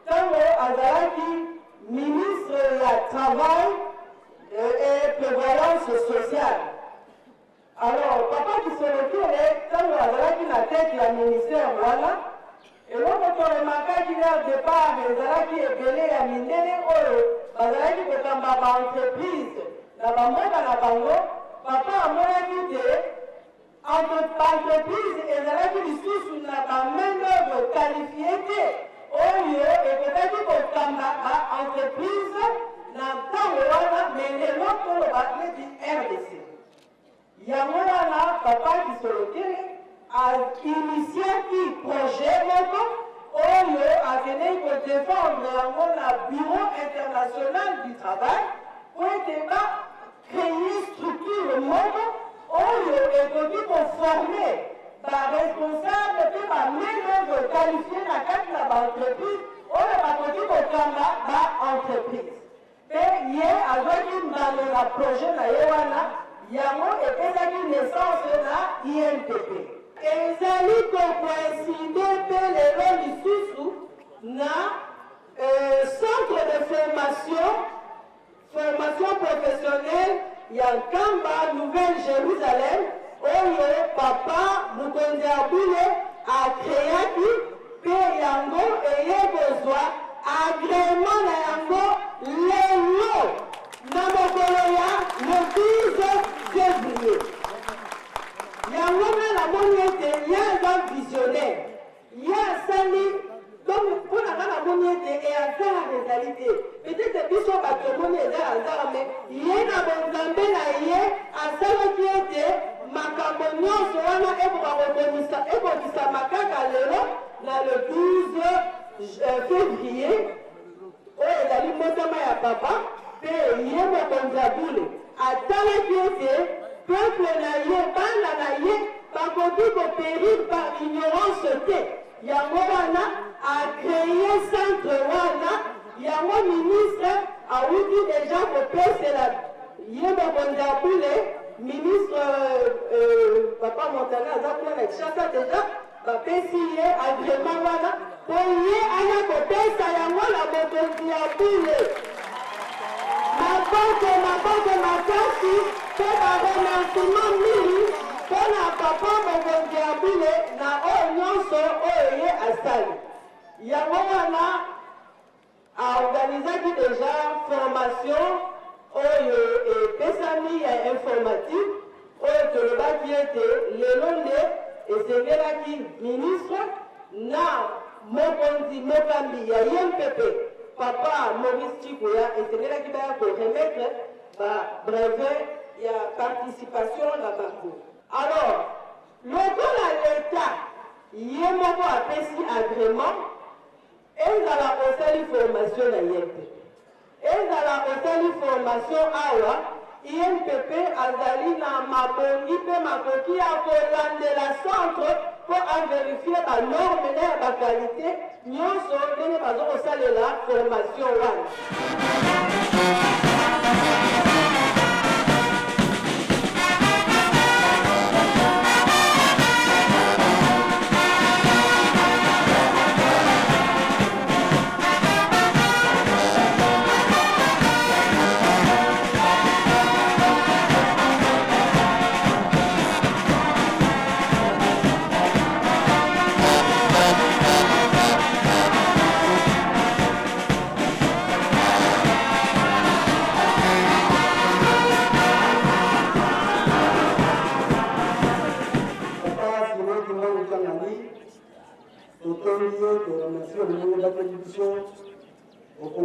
ntango azalaki ministre ya travail et prévoyance sociale. Alors papa Kisoloke ntango azalaki na tete ya ministère wana eloko toremakaki na départ ezalaki ebele ya mindele oyo bazalaki kokamba baentreprise na bamboka na bango papa amonaki te entreprise ezalaki lisusu na bamain d'œuvre qualifié te oyo ekokaki kokamba baentreprise na ntango wana melelo toloba neti RDC yango wana papa Kisoloke ainitiaki projet moko oyo akendeki kodefendre yango na bureau international du travail po ete créer structure moko oyo ekoki koforme baresponsable mpe bamain-d'œuvre qualifié na kati na baentreprise oyo bakoki kokamba baentreprise mpe ye azwaki mbano na projet na ye wana yango epesaki naissance na INPP ezali kokoincide mpe lelo lisusu na centre de formation professionnelle ya Nkamba Nouvelle-Jérusalem oyo papa mokonzi Abule akreaki mpe yango eye kozwa agrément na yango lelo na mokolo ya le 12 février yango mpe namoni ete ye eza visionnaire ye asali donc mpona nga namoni ete eazara ezali te peut-être biso bato omoni eza azara me ye na bonzambe na ye asalaki ete makambo nyonso wana ekobisama kaka lelo na le 12 février oyo ezali mbotama ya papa mpe ye mokonzi Abule atalaki ete peuple na ye bana na ye bakoki kopérir par ignorance te yango wana acréé centre wana yango ministre awuti deja kopesela ye mokonzi Abule ministre papa Montana aza kuna na Kinshasa deja bapesi ye agrément wana po ye aya kopesa yango na mokonzi Abule maboko makasi mpe baremerciement mingi mpo na papa mokonzi Abule na oyo nyonso oyo ye asali yango wana aorganizaki deja formation oyo epesami ya informatique oyo tolobaki ete lelo nde esengelaki ministre na mokonzi mokambi ya INPP papa Maurice Chikuya esengelaki baya koremettre brevet ya participation na bango. Alors lokola l'État ye moko apesi agrément ezala osali formation na INPP ezala osali formation awa INPP azali na mabongi mpe makoki ya kolandela centre mpo avérifie banorme na ya bakalite nyonso ndenge bazokosalela formation wana.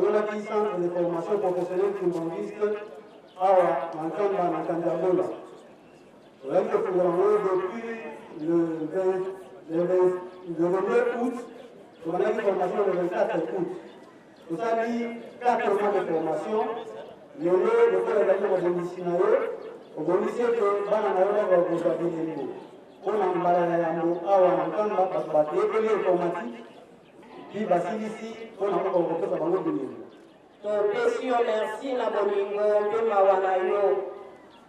Au Centre de formation professionnelle kimbanguiste, awa Mankamba na Kandabola. On a fait depuis le 22 août, on a eu une formation le 24 août. Vous avez 4 mois de formation. Le corps de médecine, au lycée que Banana va vous avez on a un balai à Mankamba parce que les informatiques, puis Basilisi, on a encore repris à Bango de Nîmes. Topesio merci na bolingo mpe mawa na yo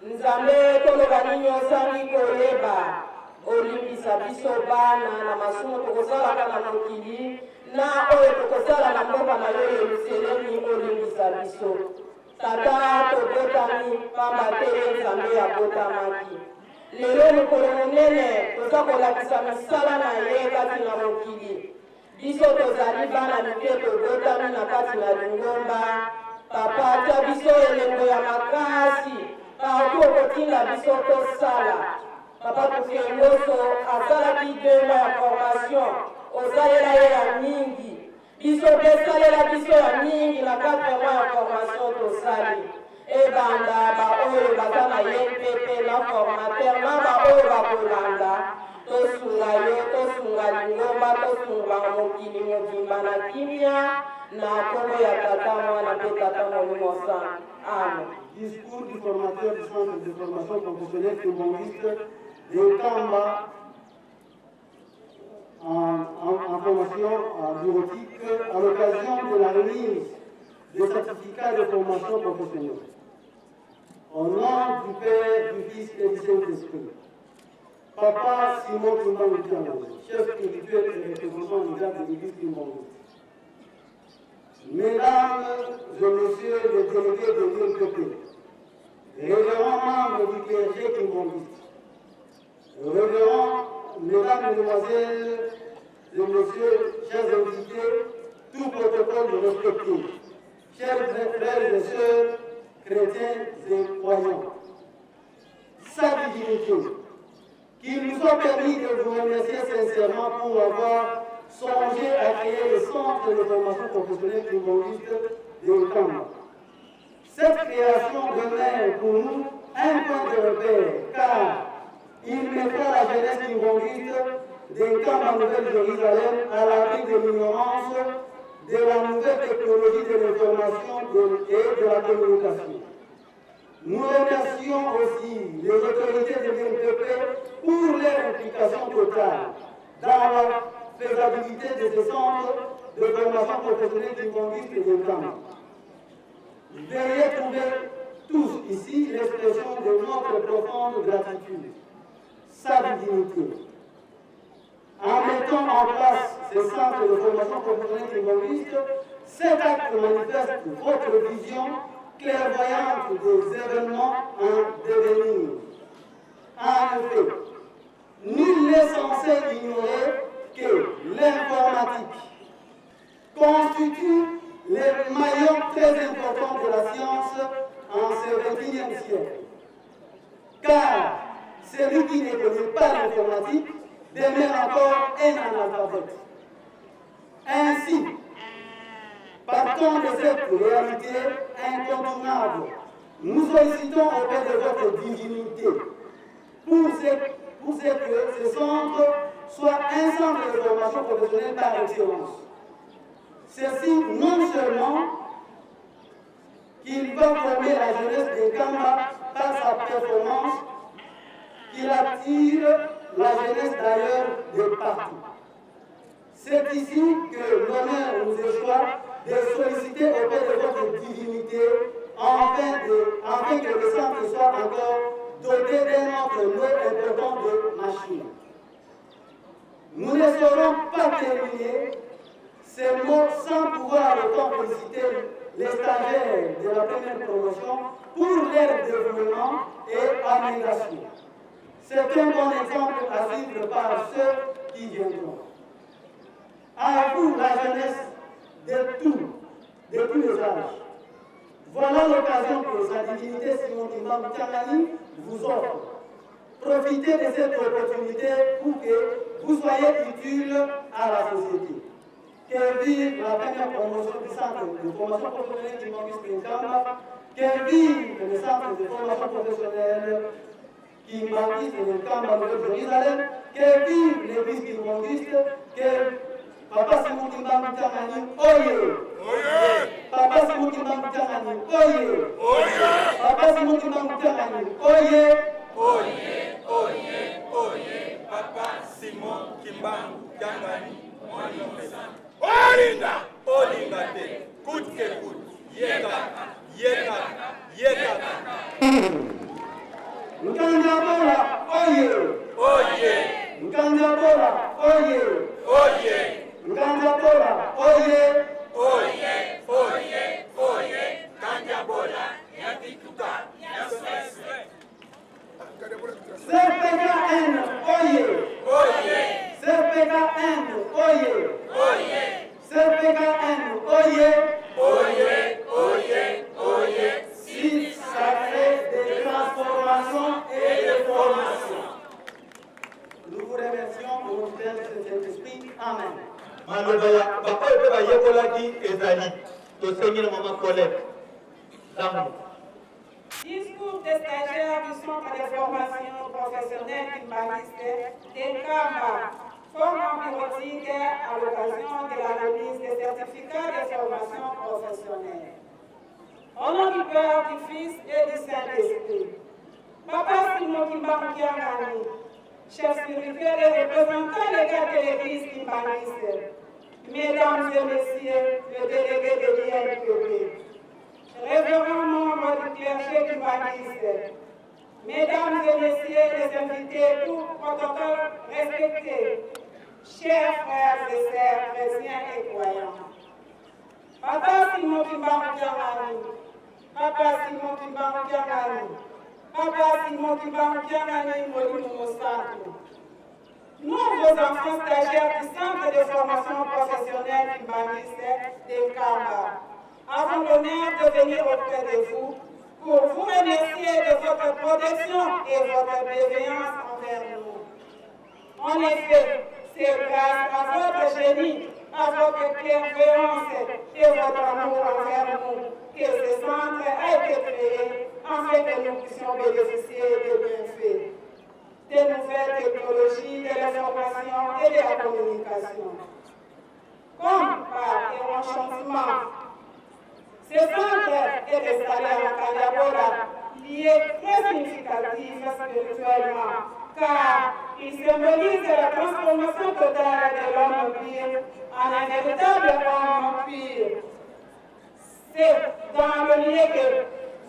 nzambe toloba nini osali koyeba olimbisa biso bana na masumu tokosalaka na mokili na oyo tokosala na mboka na yo yerusalemi olimbisa biso tata tobotami pamba te nzambe abotamaki lelo mikolo monene toza kolakisa misala na ye kati na mokili biso tozali bana mike tobotami na kati na lingomba papa tia biso elembo ya makasi partout okotinda biso tosala papa tukengoso asalaki 2 mois ya formation osalela ye ya mingi biso mpe salela biso ya mingi na 4 mois ya formation tosali ebanda baoyo baza na ye mpepe na formateur na baoyo bakolanda tosunga yo tosunga lingomba tosunga mokili mobimba na kimia na kombo ya tata mwana mpe tata molimo sana amen. Discours du formateur du centre de formation professionnelle kimbangiste de Kamba en formation bureautique à l'occasion de la remise des certificats de formation professionnelle. Au nom du Père, du Fils et du Saint-Esprit, Papa Simon Kimbangu, chef spirituel et représentant de l'Église Kimbangu. Mesdames et messieurs les délégués de l'UNPP, révérends membres du clergé kimbangiste, révérends mesdames, mesdemoiselles et messieurs, chers invités, tout protocole de respecter, chers frères et sœurs, chrétiens et croyants, sa divinité, qu'il nous a permis de vous remercier sincèrement pour avoir songé à créer le centre de formation professionnelle kimbangiste de Kamba. Cette création demeure pour nous un point de repère, car il mettra la jeunesse kimbangiste de Kamba Nouvelle-Jérusalem à l'abri de l'ignorance de la nouvelle technologie de l'information et de la communication. Nous remercions aussi les autorités de l'UNPP pour leur implication totale dans la faisabilité de ce centre de formation professionnelle kimbangiste de Kamba. Veuillez trouver tous ici l'expression de notre profonde gratitude, sa divinité. En mettant en place ce centre de formation professionnelle kimbangiste, cet acte manifeste votre vision clairvoyante des événements en devenir. En effet, nul n'est censé ignorer que l'informatique constitue le maillon très important de la science en ce XXIe siècle. Car celui qui ne connaît pas l'informatique demeure encore un analphabète. Ainsi, partant de cette réalité incontournable, nous sollicitons auprès de votre divinité pour que ce centre soit un centre de formation professionnelle par excellence. Ceci non seulement qu'il va former la jeunesse de Kamba par sa performance, qu'il attire la jeunesse d'ailleurs de partout. C'est ici que l'honneur nous échoit de solliciter auprès de votre divinité afin que le centre soit encore doté d'un autre lot important de machines. Nous ne saurons pas terminer ces mots sans pouvoir autant féliciter les stagiaires de la première promotion pour leur développement et amélioration. C'est un bon exemple à suivre par ceux qui viendront. À vous, la jeunesse, de tous les âges. Voilà l'occasion que sa divinité Simon Kimbangu Tiangani vous offre. Profitez de cette opportunité pour que vous soyez utile à la société. Que vive la première promotion du centre de formation professionnelle Kimbangiste Kamba, que vive le centre de formation professionnelle Kimbanguiste et le camp de Nouvelle-Jérusalem, que vive l'église kimbanguiste, que Papa Simon Kimbangu Tiangani, oye! Papa Simon Kimbangu Tiangani, oye! Papa Simon Kimbangu Tiangani, oye! Oye, Papa Simon Kimbangu Tiangani, Olinga! Olinga te, coûte que coûte, yeka! Nkanjabola, oye! Nkanjabola, oye! Nkanjabola, oye! Kanjabola, yatituka, yasweswe. CPKN, oye! CPKN, oye! CPKN, oye! Site sacré de transformation et de formation. Nous vous remercions pour votre aide de cet esprit. Amen. Malobaya, papa et papa yekolaki ezali, to seigneur maman Colette. Discours des stagiaires du Centre de formation professionnelle humaniste des Kamba, forum bureautique à l'occasion de la remise des certificats de formation professionnelle. Au nom du Père, du Fils et du Saint-Esprit, Papa Simon Kimbangu Tiangani, chef spirituel et représentant légal de l'Église kimbanguiste, Mesdames et Messieurs, le délégué de l'INPP, révérends membres du clergé kimbanguiste, Mesdames et Messieurs les invités, tout protocole respecté, chers frères et sœurs chrétiens et croyants, Papa Simon Kimbangu Tiangani, Papa Simon Kimbangu Tiangani, Papa Simon Kimbangu Tiangani, Molimo Mosanto. Nous, vos enfants stagiaires du Centre de formation professionnelle humaniste de Kamba, avons l'honneur de venir auprès de vous pour vous remercier de votre protection et votre bienveillance envers nous. En effet, c'est grâce à votre génie, à votre clairvoyance et votre amour envers nous que ce centre a été créé afin que nous puissions bénéficier des bienfaits, des nouvelles technologies, de l'information et de la communication. Comme par enchantement, ce centre est installé à Kanyabola, lié très significatif spirituellement, car il symbolise la transformation totale de l'homme empire en un véritable homme empire. C'est dans le lieu que,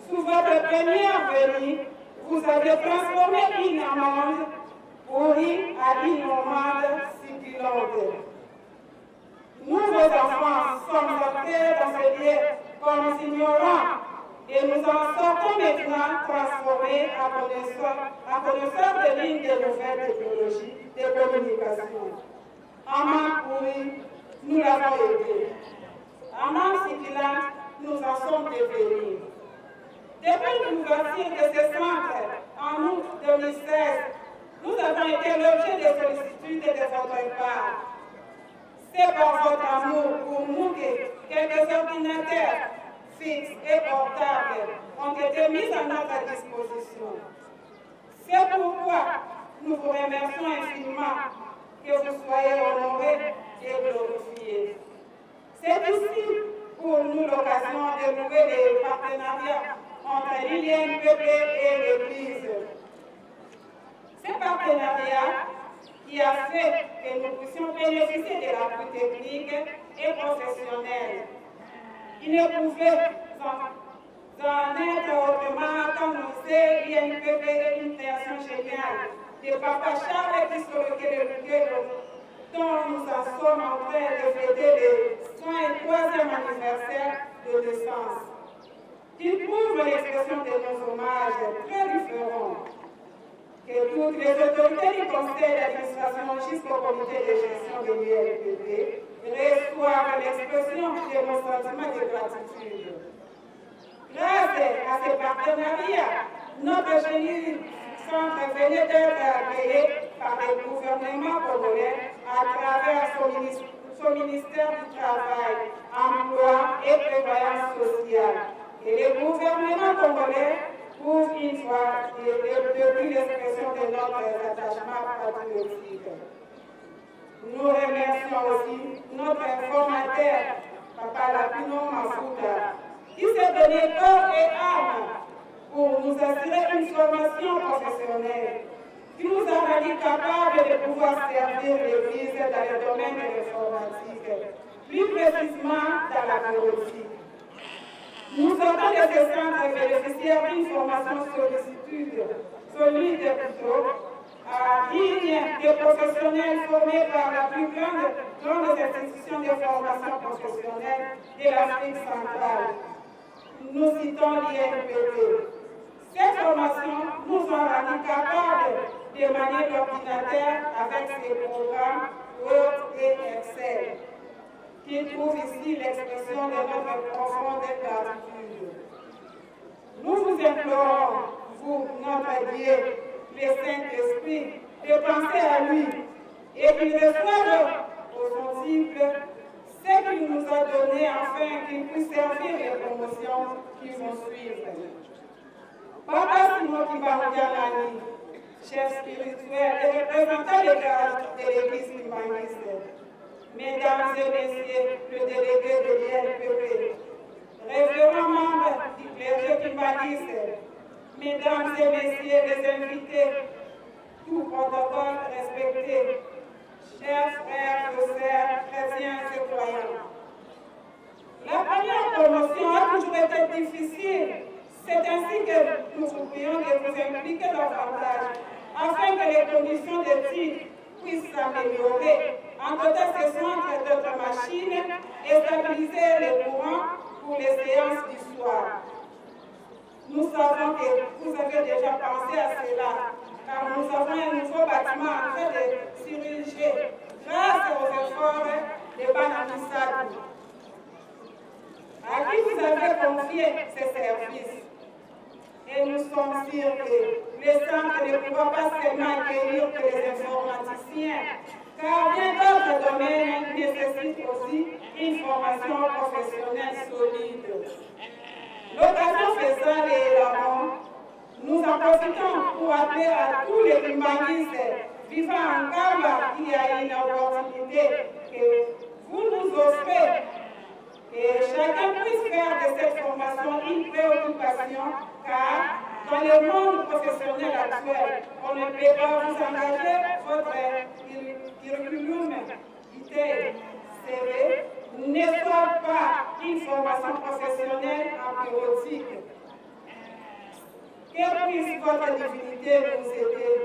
sous votre première venue, vous avez transformé une amande pourrie à une amande succulente. Nous, vos enfants, sommes entrés dans ce lieu comme ignorants et nous en sortons maintenant transformés à connaisseurs de lignes de nouvelles technologies de communication. Amande pourrie, nous l'avons aidé. Amande succulente, nous en sommes devenus. Depuis l'ouverture de ce centre en août 2016, nous avons été l'objet de sollicitudes de votre part. C'est par votre amour pour nous que quelques ordinateurs fixes et portables ont été mis à notre disposition. C'est pourquoi nous vous remercions infiniment que vous soyez honorés et glorifiés. C'est aussi pour nous l'occasion de nouer les partenariats entre l'INPP et l'Église. Ce partenariat qui a fait que nous puissions bénéficier de l'appui technique et professionnel. Il ne pouvait en être autrement qu'annoncer l'INPP et une création géniale de Papa Charles Kisolokeleke, dont nous en sommes en train de fêter le 103e anniversaire de naissance. Il prouve l'expression de nos hommages très différents. Que toutes les autorités du conseil d'administration jusqu'au comité de gestion de l'INPP reçoivent l'expression de nos sentiments de gratitude. Grâce à ce partenariat, notre génie centre venait d'être agréé par le gouvernement congolais à travers son ministère du Travail, Emploi et Prévoyance sociale, Et le gouvernement congolais trouve une fois depuis l'expression de notre attachement patriotique. Nous remercions aussi notre informateur, Papa Lapino Mafuta, qui s'est donné corps et âme pour nous assurer une formation professionnelle qui nous a rendu capables de pouvoir servir l'Église dans le domaine de l'informatique, plus précisément dans la bureautique. Nous sortons de ce centre bénéficiaires d'une formation solide plutôt, digne des professionnels formés par la plus grande institution de formation professionnelle de l'Afrique centrale. Nous citons l'INPP. Cette formation nous a rendu capables de manier l'ordinateur avec ses programmes Word et Excel, qui trouve ici l'expression de notre profonde gratitude. Nous vous implorons, vous, notre Dieu, le Saint-Esprit, de penser à lui et qu'il reçoive aux sensibles ce qu'il nous a donné afin qu'il puisse servir les promotions qui vont suivre. Papa Simon Kimbangu, chef spirituel et représentant de l'Église kimbanguiste, Mesdames et Messieurs, le délégué de l'INPP, révérends membres du clergé kimbanguiste, Mesdames et Messieurs les invités, tout protocole respecté, chers frères et sœurs, chrétiens et croyants. La première promotion a toujours été difficile. C'est ainsi que nous vous prions de vous impliquer davantage afin que les conditions d'études puissent s'améliorer, encoder ce centre d'autres machines et stabiliser les courants pour les séances du soir. Nous savons que vous avez déjà pensé à cela, car nous avons un nouveau bâtiment en train de s'ériger grâce aux efforts de Banamisadu, à qui vous avez confié ces services. Et nous sommes sûrs que le centre ne pourra pas seulement accueillir que les informaticiens, car bien d'autres domaines nécessitent aussi une formation professionnelle solide. L'occasion faisant les lavants, nous en profitons pour appeler à tous les kimbanguistes vivant en Kamba qui a une opportunité que vous nous offrez. Et chacun puisse faire de cette formation une préoccupation, car dans le monde professionnel actuel, on ne peut pas vous engager votre curriculum vitae CV ne soit pas une formation professionnelle en bureautique. Que puisse votre divinité vous aider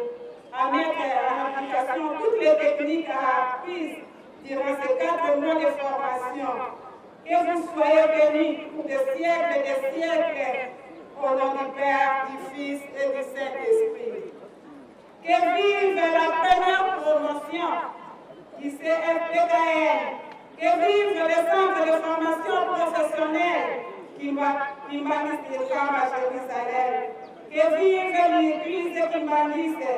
à mettre en application toutes les techniques apprises durant ces 4 mois de formation. Que vous soyez bénis pour des siècles et des siècles, au nom du Père, du Fils et du Saint-Esprit. Que vive la première promotion du CFPKN. Que vive le centre de formation professionnelle Kimbanguiste de Kamba Jérusalem. Que vive l'église kimbanguiste.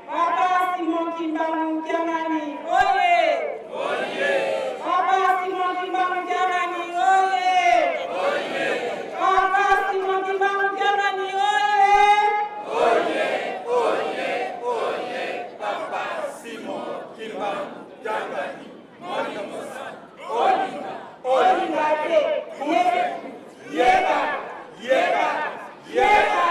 Papa Simon Kimbangu Kiamani, oyez! Oyez! Papa Simon Kimbangu Kiamani, oyez! Oyez! Papa Simon Kimbangu Kiamani, oyez! Oyez! Oyez! Oyez! Papa Simon Kimbangu Kiamani, Olinga! Olinga! Yega! Yega! Yega!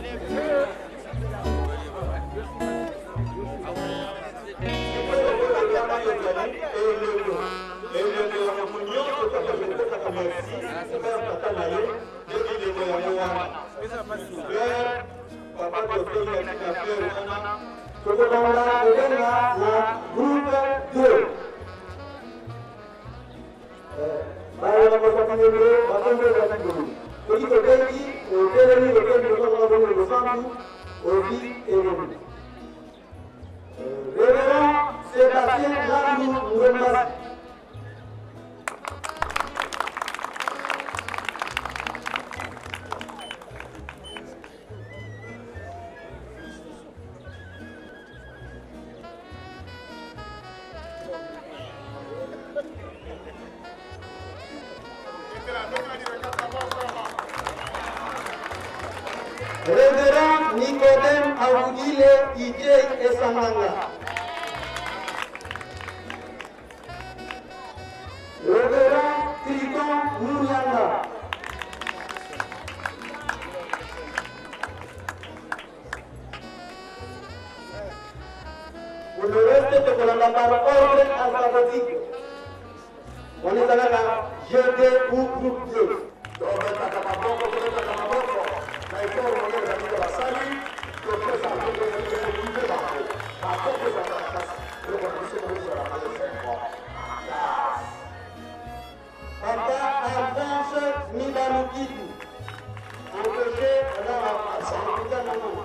Valeu. Manga Kodenga na groupe 2. Bayo na kosakinyo bakonde bakonde. Kodi kotengi oteleni oteleni kosakinyo kosantu ofi eleni. Révérend Sébastien Landou Ngomba. Révérend Nicodème Aboudile Ije Esanganga. Révérend Triton Mourianga. Pour le reste de la parole alphabétique, on est allé à GD ou groupe 2. Papa Alphonse Mibanoukitou, engagé dans sa maman.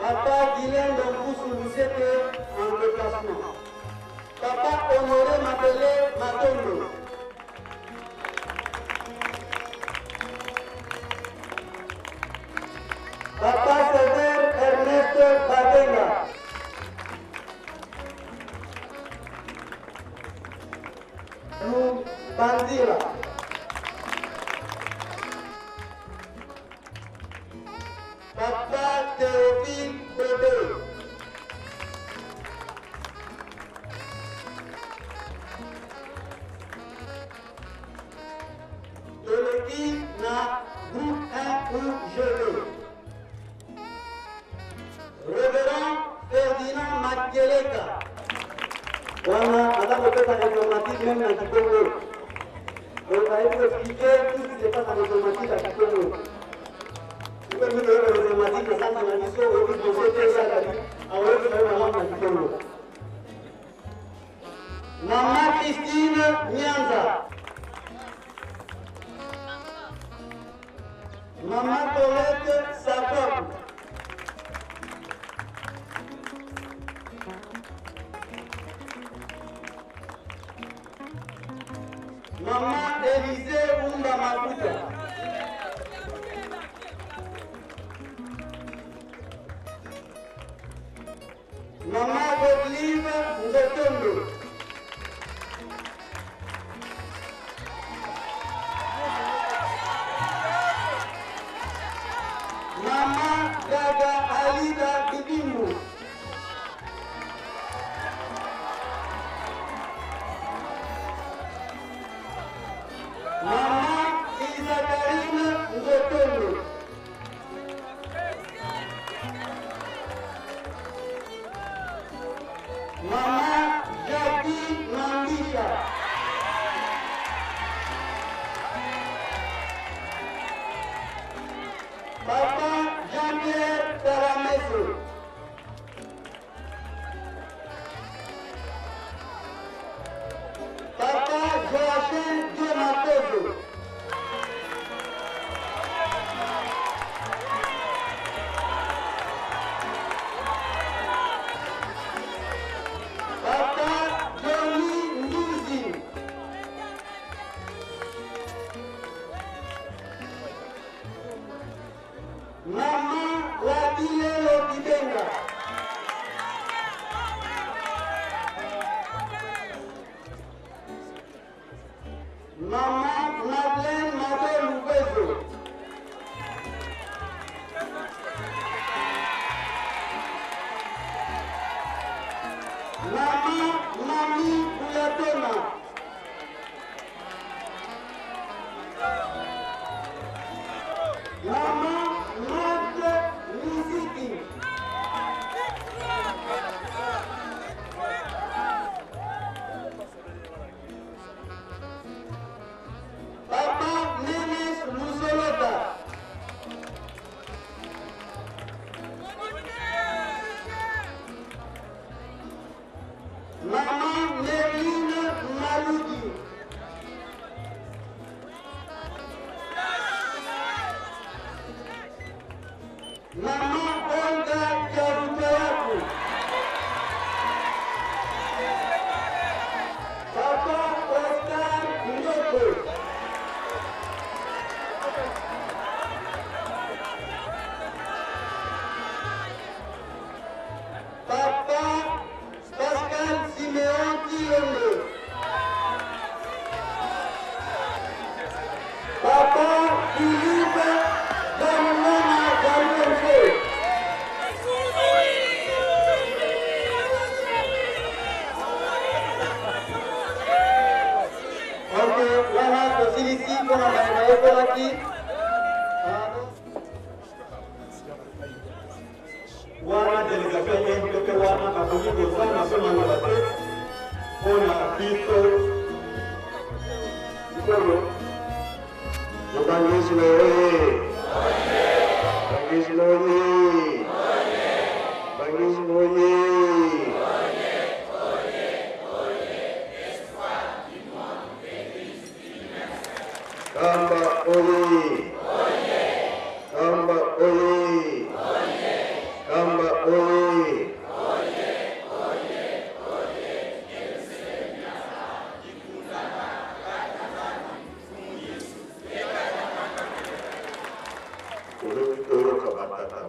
Papa Guylaine Domboussou Lucette en déplacement. Papa Honoré Mapelé Matondo. Papa Sévère Ernest Badenga. Nous Bandira. Papa Théophile Bébé. Toleki na groupe 1 ou GD. Révérend Ferdinand Makeleka. Wana atakopesa diplomatique même na Kikongo. On va expliquer tout ce qui se passe en diplomatique à Kikongo. Vous pouvez me donner la diplomatique de Santa Manisio au bout de ce Kikongo. Maman Christine Nyanza. Maman Colette Sapon. Maman Élisée Oumba Makuta. Maman Godlive Nzotondo. Maman Gaga Alida Bibimbu. Maman Isakarine Nzotondo. Maman Jackie Mambisha. Papa Jean-Pierre Tarameso. Papa Joachim Diomatoso. Papa Johnny Nduzi. Maman Latile Lokibenga. Maman Madeleine Mabel Lubezo. Maman Mami Boulatona. Maman Marthe Miziki. Papa délégation ya MPP wana bakoki kozanga mpe maloba te mpona biso likolo Bangismo oye! Bangismo oye! Bangismo oye! Kamba oye! Kamba oye! Kamba oye!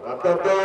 Batata